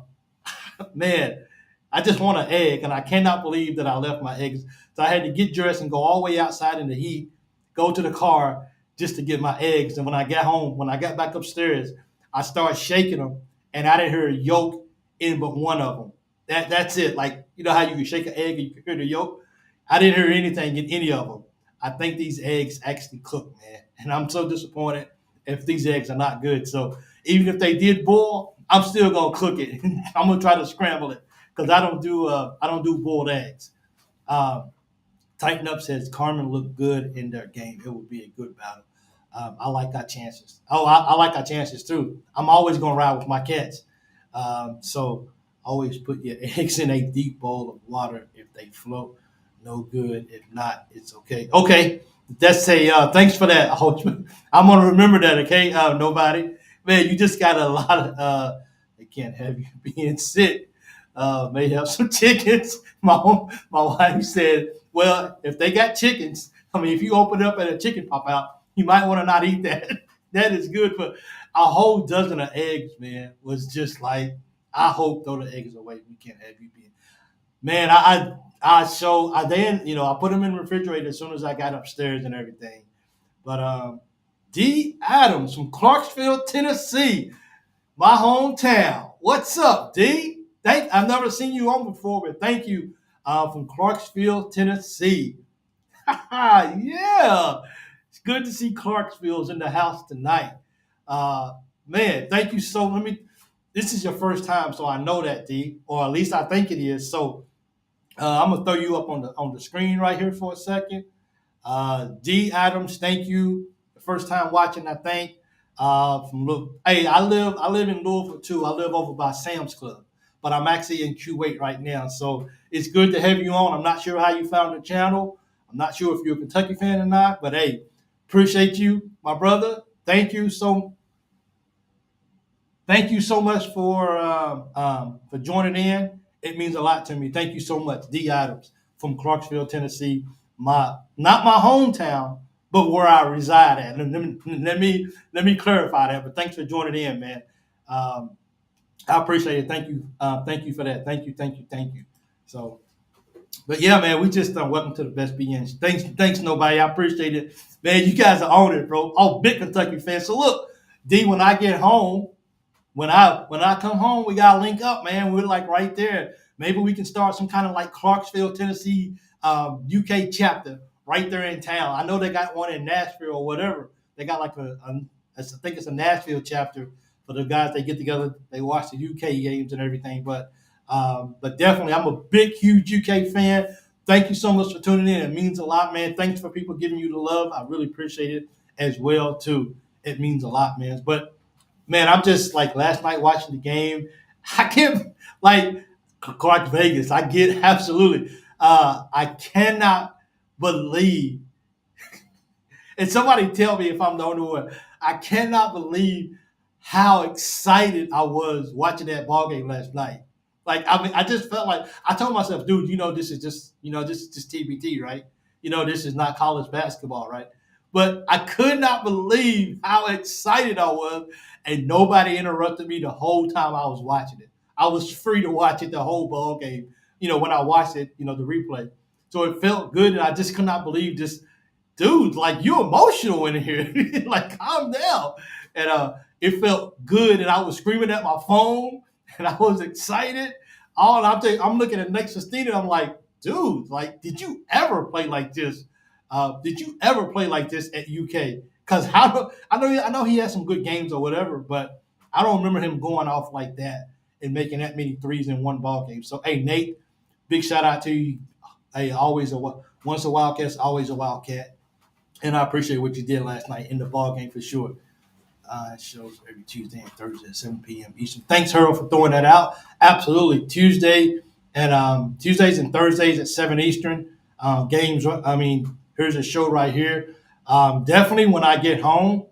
S1: man, I just want an egg, and I cannot believe that I left my eggs. So I had to get dressed and go all the way outside in the heat, go to the car just to get my eggs. And when I got home, when I got back upstairs, I started shaking them, and I didn't hear a yolk in but one of them. That's it. Like you know how you can shake an egg and you can hear the yolk. I didn't hear anything in any of them. I think these eggs actually cooked, man, and I'm so disappointed if these eggs are not good. So even if they did boil, I'm still gonna cook it. I'm gonna try to scramble it because I don't do boiled eggs. Um, Tighten Up says Carmen looked good in their game. It would be a good battle. I like our chances. Oh, I like our chances too. I'm always gonna ride with my cats. So always put your eggs in a deep bowl of water. If they float, no good. If not, it's okay. Okay, that's a thanks for that. I'm gonna remember that. Okay, nobody, man, you just got a lot of. They can't have you being sick. May have some chickens. My wife said, well, if they got chickens, I mean, if you open it up and a chicken pop out, you might want to not eat that. That is good for a whole dozen of eggs, man. Was just like, I hope throw the eggs away. We can't have you being. Man, I then I put them in the refrigerator as soon as I got upstairs and everything. But D Adams from Clarksville, Tennessee, my hometown. What's up, D? I've never seen you on before, but thank you from Clarksville, Tennessee. Yeah, it's good to see Clarksville's in the house tonight. Uh, Man, thank you so. Let me. This is your first time, so I know that D, or at least I think it is. So I'm gonna throw you up on the screen right here for a second. D Adams, thank you. The first time watching, I think. Hey, I live in Louisville too. I live over by Sam's Club, but I'm actually in Kuwait right now. So it's good to have you on. I'm not sure how you found the channel. I'm not sure if you're a Kentucky fan or not, but hey, appreciate you, my brother. Thank you so much for joining in. It means a lot to me. Thank you so much, D Adams from Clarksville, Tennessee. My Not my hometown, but where I reside at. Let me clarify that. But thanks for joining in, man. Um, I appreciate it. Thank you for that. Thank you. So, but yeah, man, we just welcome to the best BN. Thanks, nobody. I appreciate it, man. You guys are on it, bro. Oh, big Kentucky fan. So look, D, when I get home. When I come home, we gotta link up, man. We're like right there. Maybe we can start some kind of like Clarksville, Tennessee, UK chapter right there in town. I know they got one in Nashville or whatever. They got like I think it's a Nashville chapter for the guys. They get together, they watch the UK games and everything. But definitely, I'm a big, huge UK fan. Thank you so much for tuning in. It means a lot, man. Thanks for people giving you the love. I really appreciate it as well too. It means a lot, man. But man, I'm just like last night watching the game. I can't like Clark Vegas. I get absolutely. I cannot believe. And somebody tell me if I'm the only one. I cannot believe how excited I was watching that ball game last night. Like I mean, I just felt like I told myself, dude, this is just this is just TBT, right? This is not college basketball, right? But I could not believe how excited I was, and nobody interrupted me the whole time I was watching it. I was free to watch it the whole ball game. When I watched it, the replay. So it felt good, and I just could not believe just dude, like you emotional in here. Like calm down. And it felt good, and I was screaming at my phone, and I was excited. I'm looking at Nate Sestina. I'm like, dude, like, did you ever play like this? Did you ever play like this at UK? Because I know he had some good games or whatever, but I don't remember him going off like that and making that many threes in one ball game. So hey, Nate, big shout out to you. Hey, once a Wildcat, always a Wildcat. And I appreciate what you did last night in the ball game for sure. It shows every Tuesday and Thursday at 7 p.m. Eastern. Thanks, Harold, for throwing that out. Absolutely. Tuesdays and Thursdays at 7 Eastern. Games, here's a show right here. Definitely when I get home,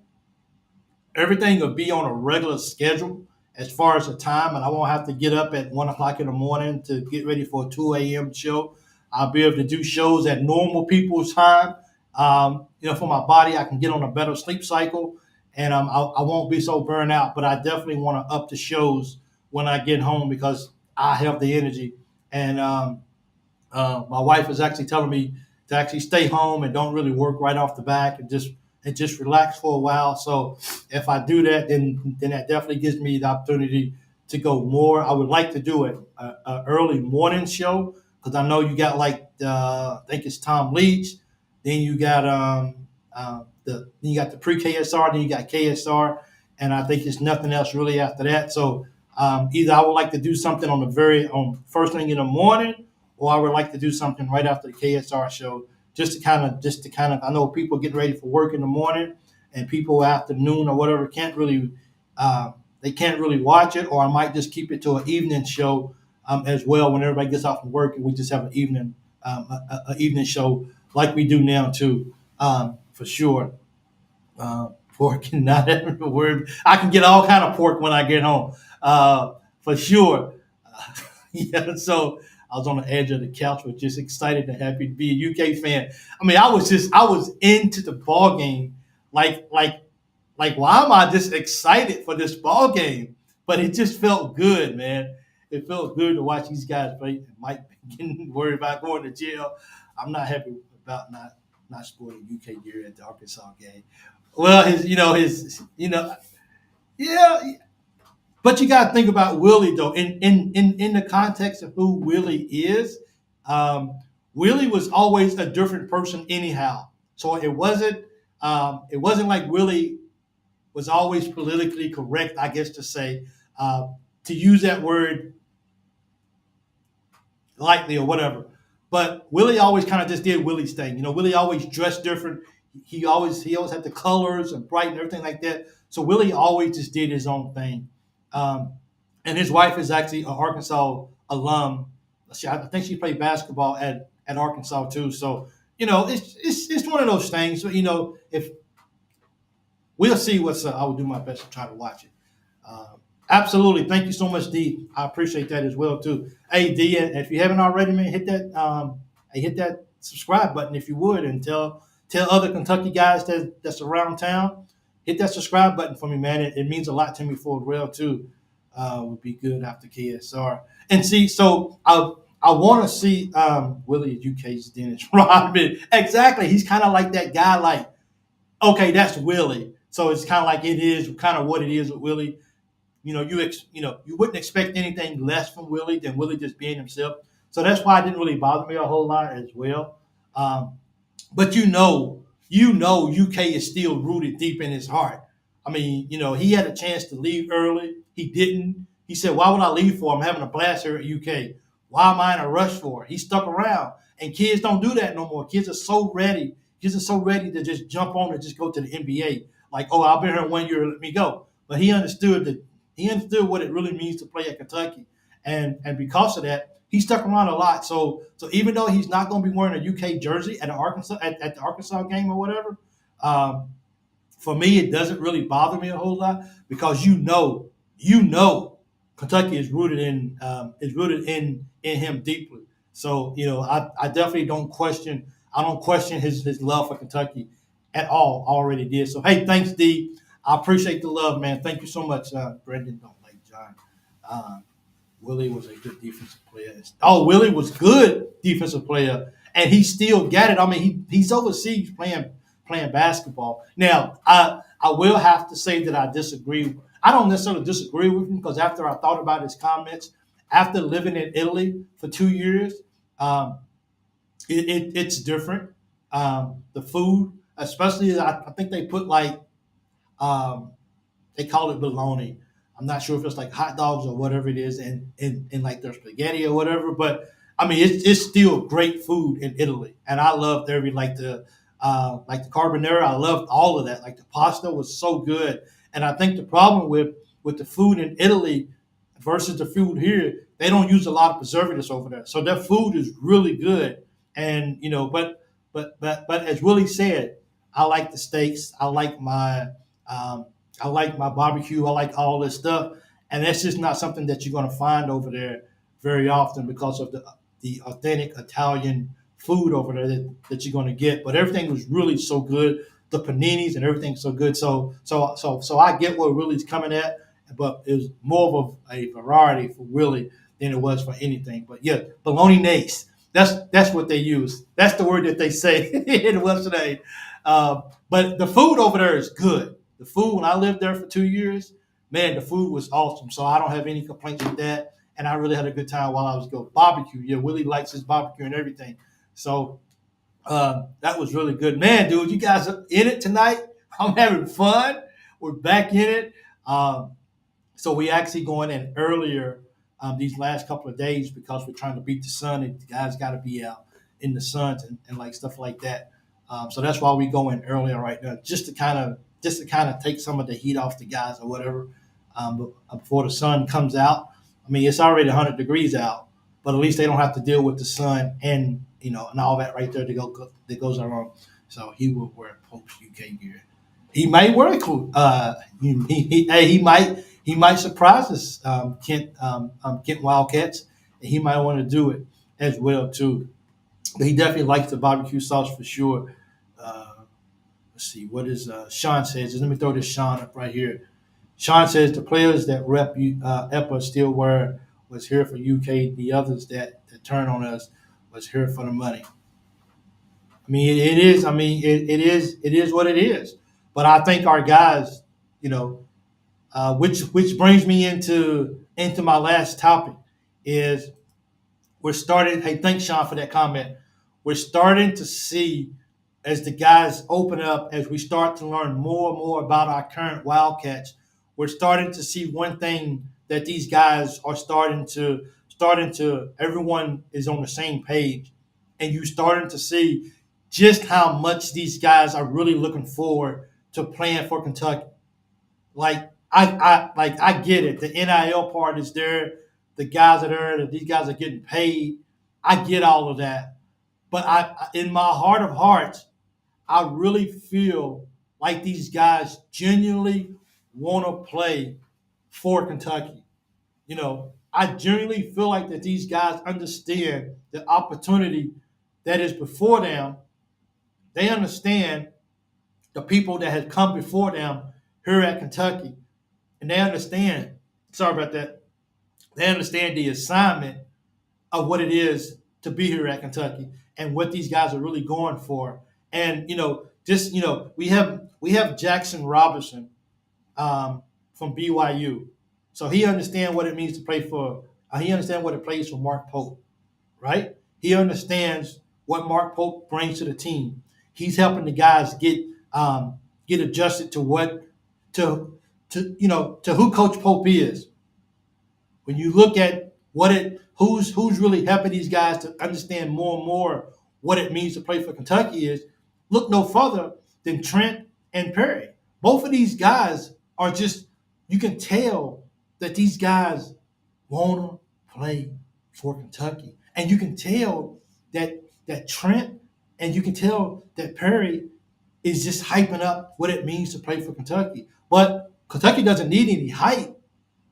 S1: everything will be on a regular schedule as far as the time, and I won't have to get up at 1 o'clock in the morning to get ready for a 2 a.m. show. I'll be able to do shows at normal people's time. For my body, I can get on a better sleep cycle, and I won't be so burned out. But I definitely want to up the shows when I get home because I have the energy. And my wife is actually telling me to actually stay home and don't really work right off the back and just relax for a while. So if I do that, then that definitely gives me the opportunity to go more. I would like to do a early morning show because I know you got I think it's Tom Leach, then you got the pre KSR, then you got KSR, and I think it's nothing else really after that. So either I would like to do something on first thing in the morning, or I would like to do something right after the KSR show, just to kind of. I know people get ready for work in the morning, and people afternoon or whatever can't really watch it, or I might just keep it to an evening show as well when everybody gets off from work, and we just have an evening show like we do now too, for sure. Pork and not every word. I can get all kind of pork when I get home, for sure. Yeah, so I was on the edge of the couch, but just excited and happy to be a UK fan. I mean, I was into the ball game, like why am I just excited for this ball game? But it just felt good, man. It felt good to watch these guys play. Mike getting worried about going to jail. I'm not happy about not sporting UK gear at the Arkansas game. Well, yeah. But you got to think about Willie though. In the context of who Willie is, Willie was always a different person anyhow. So it wasn't like Willie was always politically correct, I guess to say, to use that word lightly or whatever. But Willie always kind of just did Willie's thing. Willie always dressed different. He always had the colors and bright and everything like that. So Willie always just did his own thing. And his wife is actually an Arkansas alum. I think she played basketball at Arkansas too. So it's one of those things. If we'll see what's up, I will do my best to try to watch it. Absolutely, thank you so much, D. I appreciate that as well too. Hey, D, if you haven't already, man, hit that subscribe button if you would, and tell other Kentucky guys that's around town. Hit that subscribe button for me, man. It means a lot to me for real too. Would be good after KSR. And see, so I want to see Willie UK's Dennis Rodman. Exactly, he's kind of like that guy. Like, okay, that's Willie. So it's kind of like it is kind of what it is with Willie. You wouldn't expect anything less from Willie than Willie just being himself. So that's why it didn't really bother me a whole lot as well. But UK is still rooted deep in his heart. I mean, he had a chance to leave early. He didn't. He said, why would I leave for? I'm having a blast here at UK. Why am I in a rush for? He stuck around. And kids don't do that no more. Kids are so ready. Kids are so ready to just jump on and just go to the NBA. Like, oh, I've been here 1 year, let me go. But he understood what it really means to play at Kentucky. And because of that, he stuck around a lot. So even though he's not going to be wearing a UK jersey at the Arkansas game or whatever, for me it doesn't really bother me a whole lot because Kentucky is rooted in him deeply. So I definitely don't question his love for Kentucky at all. I already did. So hey, thanks D. I appreciate the love, man. Thank you so much, Brendan. Don't like John. Willie was a good defensive player. Oh, Willie was good defensive player, and he still got it. I mean, he's overseas playing basketball. Now, I will have to say that I disagree. I don't necessarily disagree with him because after I thought about his comments, after living in Italy for 2 years, it's different. The food, especially, I think they put they call it bologna. I'm not sure if it's like hot dogs or whatever it is, and like their spaghetti or whatever. But I mean, it's still great food in Italy, and I love like the carbonara. I loved all of that. Like the pasta was so good. And I think the problem with the food in Italy versus the food here, they don't use a lot of preservatives over there. So their food is really good. And but as Willie said, I like the steaks. Um, I like my barbecue. I like all this stuff, and that's just not something that you're going to find over there very often because of the authentic Italian food over there that you're going to get. But everything was really so good. The paninis and everything so good. So I get where Willie's coming at, but it was more of a variety for Willie than it was for anything. But yeah, bologna nace. That's what they use. That's the word that they say in Western Aid. But the food over there is good. The food, when I lived there for 2 years, man, the food was awesome. So I don't have any complaints with that. And I really had a good time while I was going. Barbecue. Yeah, Willie likes his barbecue and everything. So that was really good. Man, dude, you guys are in it tonight. I'm having fun. We're back in it. So we actually going in earlier these last couple of days because we're trying to beat the sun, and the guys got to be out in the sun and like stuff like that. So that's why we go in earlier right now, just to kind of take some of the heat off the guys or whatever before the sun comes out. I mean, it's already 100 degrees out, but at least they don't have to deal with the sun and and all that right there that goes around. So he will wear Pope's UK gear. He might wear a he might surprise us, Kent Wildcats, and he might want to do it as well too. But he definitely likes the barbecue sauce for sure. Let's see what is Sean says. Let me throw this Sean up right here. Sean says the players that rep EPA still wear was here for UK. The others that turn on us was here for the money. I mean, it is. I mean, it is. It is what it is. But I think our guys, which brings me into my last topic, is we're starting. Hey, thanks, Sean, for that comment. We're starting to see as the guys open up, as we start to learn more and more about our current Wildcats. We're starting to see one thing that these guys are starting to. Everyone is on the same page, and you're starting to see just how much these guys are really looking forward to playing for Kentucky. I get it. The NIL part is there. The guys are there. That these guys are getting paid. I get all of that. But in my heart of hearts, I really feel like these guys genuinely want to play for Kentucky. I genuinely feel like that these guys understand the opportunity that is before them. They understand the people that have come before them here at Kentucky. And they understand, sorry about that, they understand the assignment of what it is to be here at Kentucky and what these guys are really going for. And, we have Jackson Robinson from BYU. So he understands what it means to play for, he understands what it plays for Mark Pope, right? He understands what Mark Pope brings to the team. He's helping the guys get adjusted to who Coach Pope is. When you look at who's really helping these guys to understand more and more what it means to play for Kentucky is, look no further than Trent and Perry. Both of these guys are just, you can tell that these guys want to play for Kentucky. And you can tell that Trent and you can tell that Perry is just hyping up what it means to play for Kentucky. But Kentucky doesn't need any hype.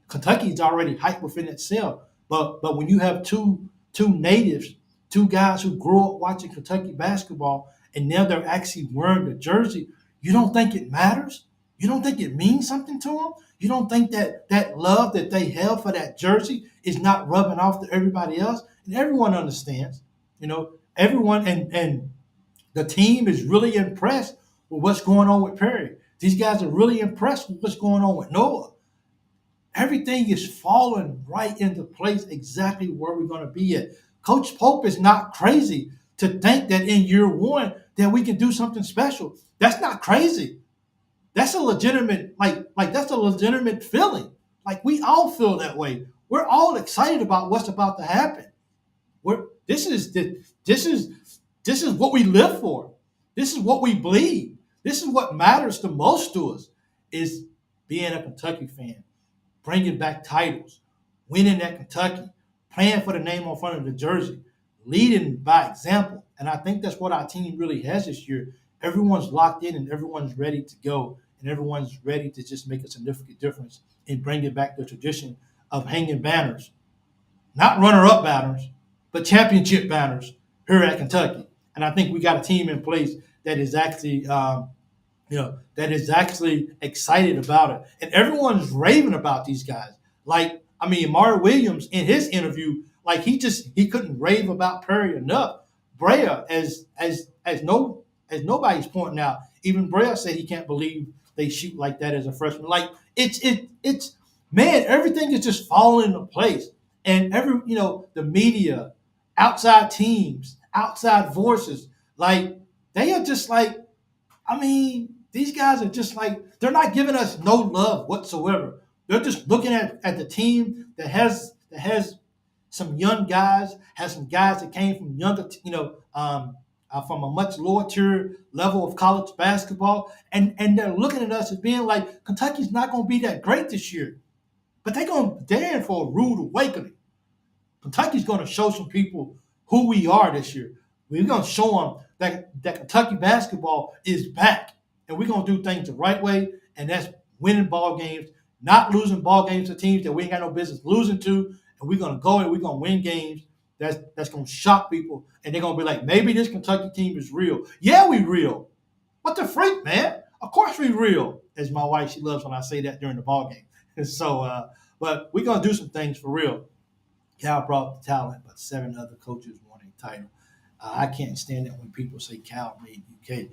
S1: Kentucky's already hyped within itself. But when you have two natives, two guys who grew up watching Kentucky basketball, and now they're actually wearing the jersey, you don't think it matters? You don't think it means something to them? You don't think that love that they have for that jersey is not rubbing off to everybody else? And everyone understands. Everyone and the team is really impressed with what's going on with Perry. These guys are really impressed with what's going on with Noah. Everything is falling right into place exactly where we're going to be at. Coach Pope is not crazy to think that in year one that we can do something special. That's not crazy. That's a legitimate, that's a legitimate feeling. Like, we all feel that way. We're all excited about what's about to happen. This is what we live for. This is what we believe. This is what matters the most to us, is being a Kentucky fan, bringing back titles, winning at Kentucky, playing for the name on front of the jersey, leading by example. And I think that's what our team really has this year. Everyone's locked in and everyone's ready to go, and everyone's ready to just make a significant difference in bringing back the tradition of hanging banners, not runner-up banners, but championship banners here at Kentucky. And I think we got a team in place that is actually, that is actually excited about it. And everyone's raving about these guys. Like, I mean, Mario Williams in his interview, like he couldn't rave about Perry enough. Brea, as nobody's pointing out, even Brea said he can't believe they shoot like that as a freshman. Like it's man, everything is just falling into place. And the media, outside teams, outside voices, like they are just like, I mean, these guys are just like, they're not giving us no love whatsoever. They're just looking at the team that has some young guys, has some guys that came from younger, from a much lower tier level of college basketball, and they're looking at us as being like, Kentucky's not going to be that great this year, but they're in for a rude awakening. Kentucky's going to show some people who we are this year. We're going to show them that Kentucky basketball is back, and we're going to do things the right way, and that's winning ball games, not losing ball games to teams that we ain't got no business losing to, and we're going to go and we're going to win games that's going to shock people, and they're going to be like, maybe this Kentucky team is real. Yeah, we real. What the freak, man? Of course we real, as my wife, she loves when I say that during the ball game. And so, but we're going to do some things for real. Cal brought the talent, but 7 other coaches won a title. I can't stand it when people say Cal made UK.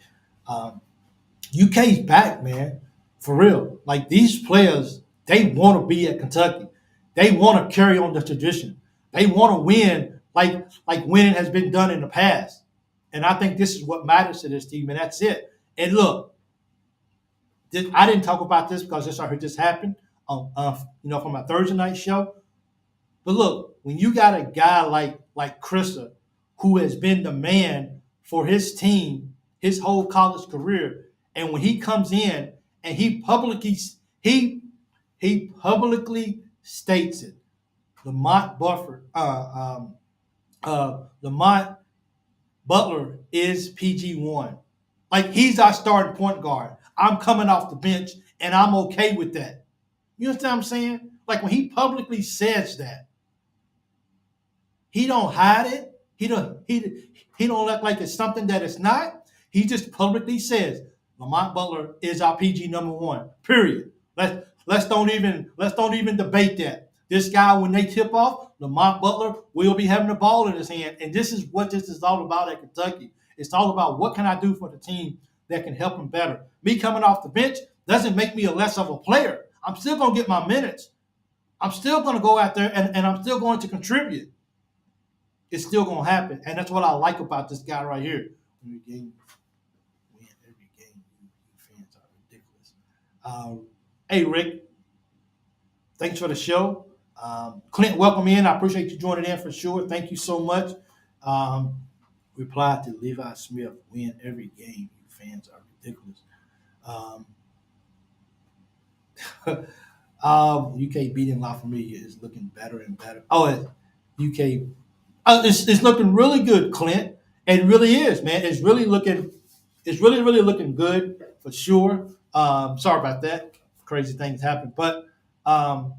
S1: UK's back, man, for real. Like, these players, they want to be at Kentucky. They want to carry on the tradition. They want to win like winning has been done in the past. And I think this is what matters to this team, and that's it. And look, I didn't talk about this because I heard this happen from my Thursday night show. But look, when you got a guy like Christa, who has been the man for his team his whole college career, and when he comes in and he publicly states it, Lamont Butler is PG1. Like, he's our starting point guard. I'm coming off the bench, and I'm okay with that. You understand what I'm saying? Like, when he publicly says that, he don't hide it. He don't act like it's something that it's not. He just publicly says, Lamont Butler is our PG number 1. Period. Let's don't even debate that. This guy, when they tip off, Lamont Butler will be having the ball in his hand. And this is what this is all about at Kentucky. It's all about, what can I do for the team that can help him better. Me coming off the bench doesn't make me a less of a player. I'm still going to get my minutes. I'm still going to go out there and I'm still going to contribute. It's still going to happen. And that's what I like about this guy right here. Every game, you fans are ridiculous. Hey, Rick, thanks for the show. Clint, welcome in. I appreciate you joining in for sure. Thank you so much. Reply to Levi Smith, win every game. You fans are ridiculous. UK beating La Familia is looking better and better. UK, it's looking really good, Clint. It really is, man. It's really looking good for sure. Sorry about that. Crazy things happen, but that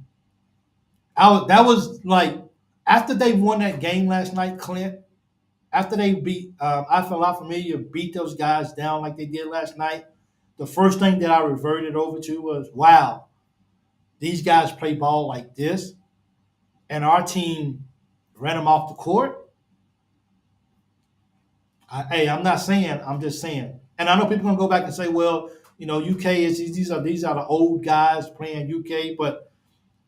S1: was like, after they won that game last night, Clint. After they beat, I feel La Familia beat those guys down like they did last night. The first thing that I reverted over to was, wow, these guys play ball like this, and our team ran them off the court. I'm not saying, I'm just saying. And I know people are gonna go back and say, well, UK is these are the old guys playing UK, but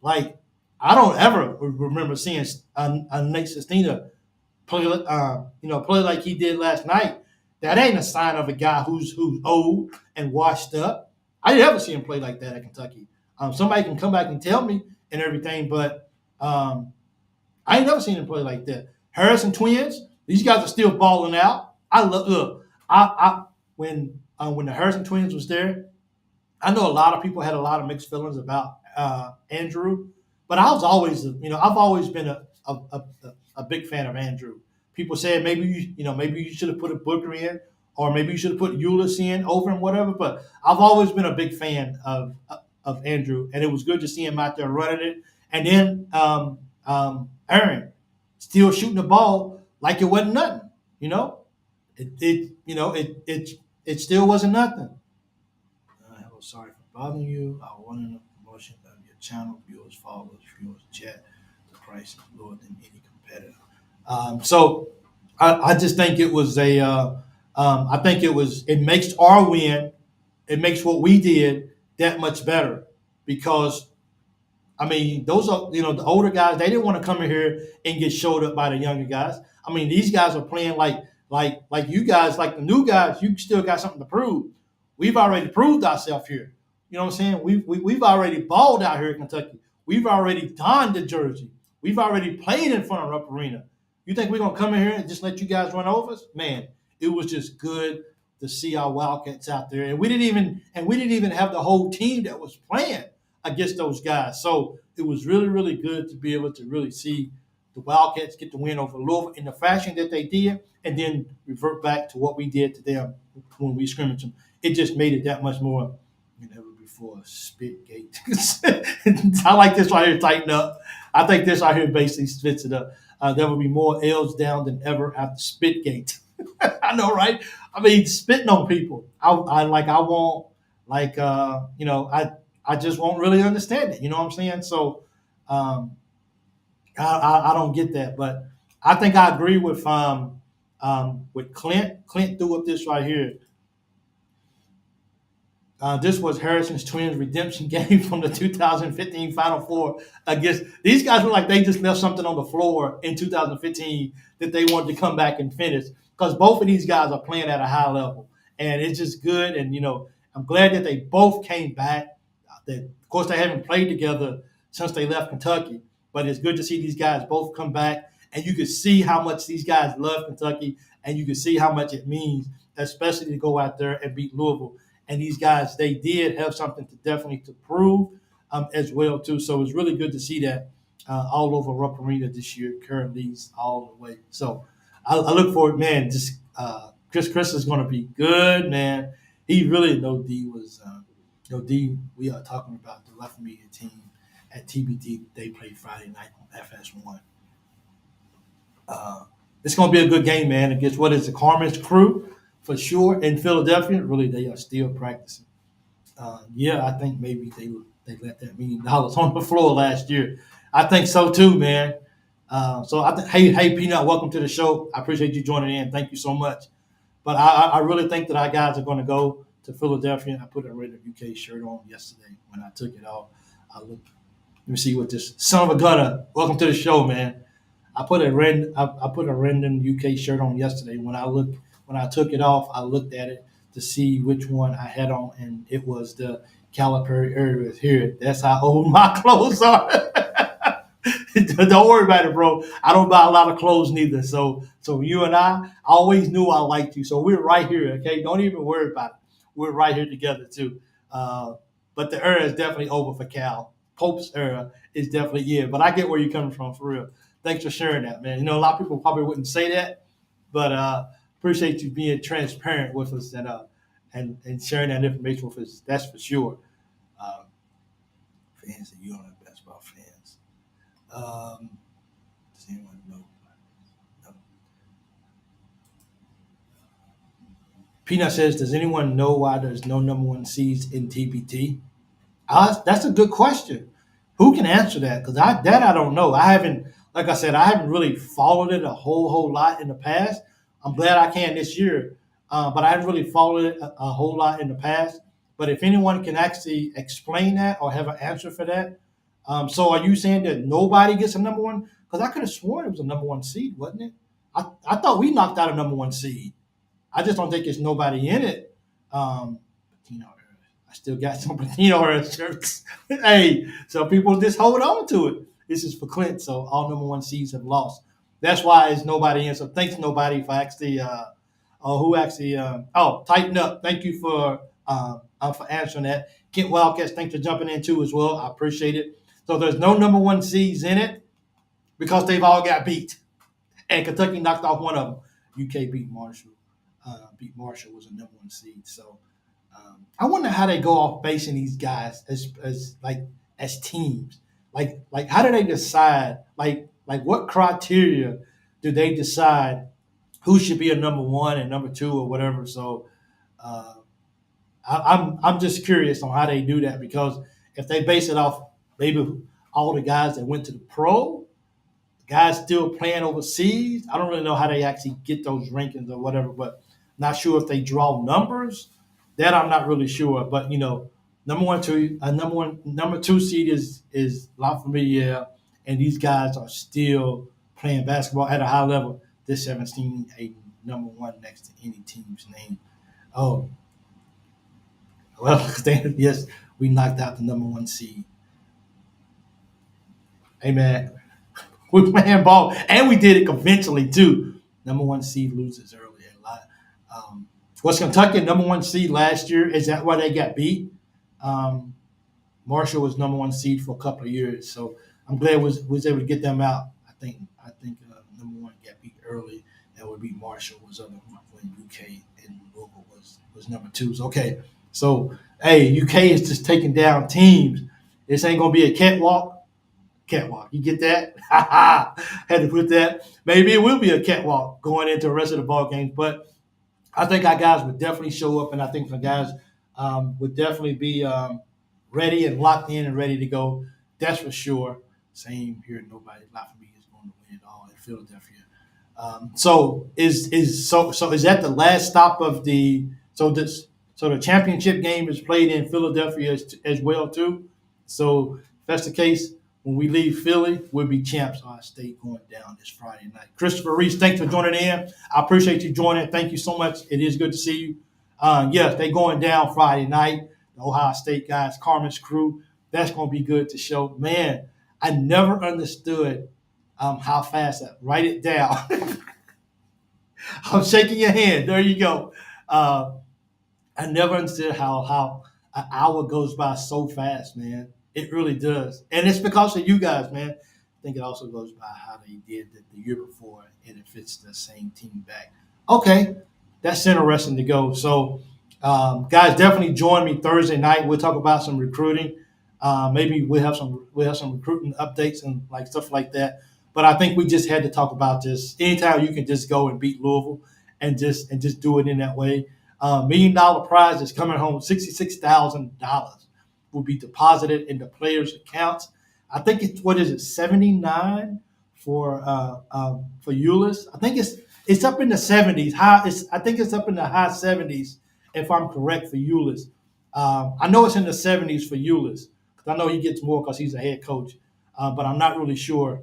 S1: like, I don't ever remember seeing a Nate Sestina play like he did last night. That ain't a sign of a guy who's old and washed up. I didn't ever see him play like that at Kentucky. Somebody can come back and tell me and everything, but I ain't never seen him play like that. Harrison twins, these guys are still balling out. when the Harrison twins was there, I know a lot of people had a lot of mixed feelings about Andrew, but I was always, I've always been a big fan of Andrew. People said maybe you should have put a Booker in, or maybe you should have put Ulyss in over him, whatever. But I've always been a big fan of Andrew, and it was good to see him out there running it. And then Aaron still shooting the ball like it wasn't nothing. It still wasn't nothing. Hello, sorry for bothering you. I wanted a promotion of your channel, viewers, followers, viewers, chat. The price is lower than any competitor. So I just think it was it makes our win, it makes what we did that much better, because I mean, those are, the older guys, they didn't want to come in here and get showed up by the younger guys. I mean, these guys are playing like you guys, like the new guys, you still got something to prove. We've already proved ourselves here. You know what I'm saying? We've already balled out here in Kentucky. We've already donned the jersey. We've already played in front of Rupp Arena. You think we're gonna come in here and just let you guys run over us? Man, it was just good to see our Wildcats out there. And we didn't even have the whole team that was playing against those guys. So it was really, really good to be able to really see the Wildcats get the win over Louisville in the fashion that they did, and then revert back to what we did to them when we scrimmaged them. It just made it that much more than ever before. Spitgate. I like this right here, tighten up. I think this right here basically spits it up. There will be more L's down than ever after Spitgate. I know, right? I mean, spitting on people. I just won't really understand it. You know what I'm saying? So I don't get that, but I think I agree with Clint. Clint threw up this right here. This was Harrison's Twins redemption game from the 2015 Final Four against these guys. Were like they just left something on the floor in 2015 that they wanted to come back and finish, because both of these guys are playing at a high level, and it's just good. And I'm glad that they both came back. Of course, they haven't played together since they left Kentucky, but it's good to see these guys both come back, and you can see how much these guys love Kentucky, and you can see how much it means, especially to go out there and beat Louisville. And these guys, they did have something to prove as well too. So it's really good to see that all over Rupp Arena this year. Current leads all the way. So I look forward, man. Just Chris is going to be good, man. He really D was D. We are talking about the Left Media team at TBT. They played Friday night on FS1. It's going to be a good game, man, against what is the Carmen's crew. For sure, in Philadelphia, really, they are still practicing. I think maybe they let that $1 million on the floor last year. I think so too, man. Hey, Peanut, welcome to the show. I appreciate you joining in. Thank you so much. But I really think that our guys are going to go to Philadelphia. I put a Red UK shirt on yesterday. When I took it off, let me see what this son of a gunner. Welcome to the show, man. I put a Rendon UK shirt on yesterday. When I took it off, I looked at it to see which one I had on, and it was the Calipari area here. That's how old my clothes are. Don't worry about it, bro. I don't buy a lot of clothes neither. So you and I always knew I liked you. So we're right here, okay? Don't even worry about it. We're right here together too. But the era is definitely over for Cal. Pope's era is definitely But I get where you're coming from, for real. Thanks for sharing that, man. A lot of people probably wouldn't say that, but appreciate you being transparent with us and sharing that information with us. That's for sure. Fans that you don't have basketball fans. Does anyone know? No. Peanut says, does anyone know why there's no number one seeds in TBT? That's a good question. Who can answer that? Because I don't know. I haven't really followed it a whole lot in the past. I'm glad I can this year, but I haven't really followed it a whole lot in the past. But if anyone can actually explain that or have an answer for that. So are you saying that nobody gets a number one? Because I could have sworn it was a number one seed, wasn't it? I thought we knocked out a number one seed. I just don't think there's nobody in it. I still got some Patino shirts. Hey, so people just hold on to it. This is for Clint, so all number one seeds have lost. That's why it's nobody in. So thanks nobody for actually who actually, Tighten Up. Thank you for answering that. Kent Wildcats, thanks for jumping in too as well. I appreciate it. So there's no number one seeds in it because they've all got beat. And Kentucky knocked off one of them. UK beat Marshall. Beat Marshall was a number one seed. So I wonder how they go off basing these guys as teams. Like how do they decide? Like what criteria do they decide who should be a number one and number two or whatever? So uh, I'm just curious on how they do that because if they base it off maybe all the guys that went to the pro, guys still playing overseas. I don't really know how they actually get those rankings or whatever, but not sure if they draw numbers. That I'm not really sure. But number two seed is La Familia, and these guys are still playing basketball at a high level. This 17 a number one next to any team's name. Oh well, yes, we knocked out the number one seed. Hey man, we playing ball, and we did it conventionally too. Number one seed loses early a lot. Um, was Kentucky number one seed last year? Is that why they got beat? Um, Marshall was number one seed for a couple of years, so I'm glad was able to get them out. I think number one got beat early, and would beat Marshall was other one when UK and Louisville was number two. So, okay, so hey, UK is just taking down teams. This ain't gonna be a catwalk. Catwalk. You get that? Had to put that. Maybe it will be a catwalk going into the rest of the ball games, but I think our guys would definitely show up, and I think the guys would definitely be ready and locked in and ready to go. That's for sure. Same here. Nobody, not for me, is going to win it all in Philadelphia. So is that the last stop of the so the championship game is played in Philadelphia as well too. So if that's the case, when we leave Philly, we'll be champs. Our state going down this Friday night. Christopher Reese, thanks for joining in. I appreciate you joining. Thank you so much. It is good to see you. Yes, they going down Friday night. The Ohio State guys, Carmen's crew. That's going to be good to show. Man, I never understood how fast I write it down. I'm shaking your hand. There you go. I never understood how an hour goes by so fast, man. It really does. And it's because of you guys, man. I think it also goes by how they did the year before, and if it's the same team back. Okay, that's interesting to go. So, guys, definitely join me Thursday night. We'll talk about some recruiting. Maybe we'll have some recruiting updates and like stuff like that. But I think we just had to talk about this. Anytime you can just go and beat Louisville and just do it in that way. $1 million prize is coming home. $66,000 will be deposited in the players' accounts. I think it's what is it, 79 for Euless. I think it's up in the 70s. I think it's up in the high 70s if I'm correct for Euless. I know it's in the 70s for Euless because I know he gets more because he's a head coach, but I'm not really sure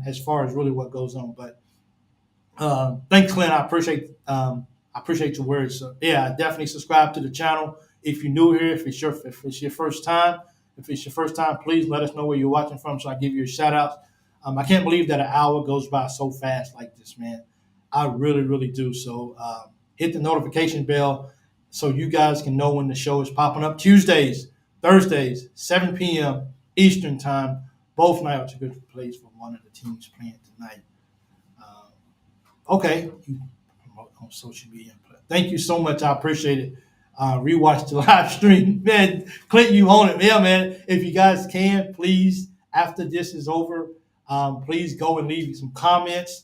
S1: as far as really what goes on. But thanks, Clint. I appreciate your words. So, yeah, definitely subscribe to the channel if you're new here. If it's your first time, please let us know where you're watching from so I give you a shout out. I can't believe that an hour goes by so fast like this, man. I really, really do. So hit the notification bell so you guys can know when the show is popping up. Tuesdays, Thursdays, 7 p.m. Eastern time. Both nights are good place for one of the teams playing tonight. Okay, you promote on social media. Thank you so much. I appreciate it. Rewatch the live stream, man. Clint, you own it, yeah, man. If you guys can, please, after this is over, please go and leave some comments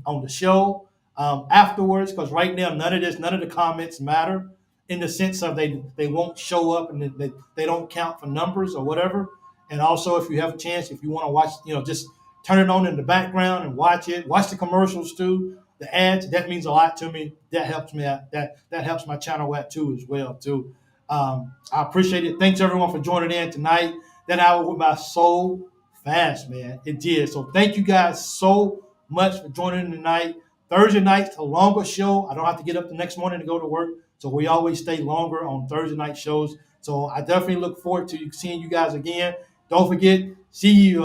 S1: on the show afterwards, because right now none of the comments matter in the sense of they won't show up and they don't count for numbers or whatever. And also, if you have a chance, if you want to watch, just turn it on in the background and watch it. Watch the commercials too, the ads. That means a lot to me. That helps me out. That helps my channel out too as well too. I appreciate it. Thanks everyone for joining in tonight. That hour went by so fast, man. It did. So thank you guys so much for joining in tonight. Thursday night's a longer show. I don't have to get up the next morning to go to work, so we always stay longer on Thursday night shows. So I definitely look forward to seeing you guys again. Don't forget, see you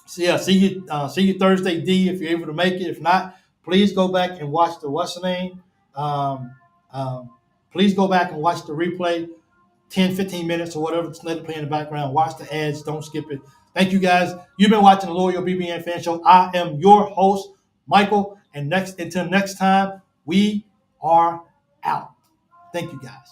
S1: Thursday, D, if you're able to make it. If not, please go back and watch the what's the name Um, Please go back and watch the replay. 10, 15 minutes or whatever, just let it play in the background. Watch the ads. Don't skip it. Thank you, guys. You've been watching the Loyal BBN Fan Show. I am your host, Michael. And until next time, we are out. Thank you, guys.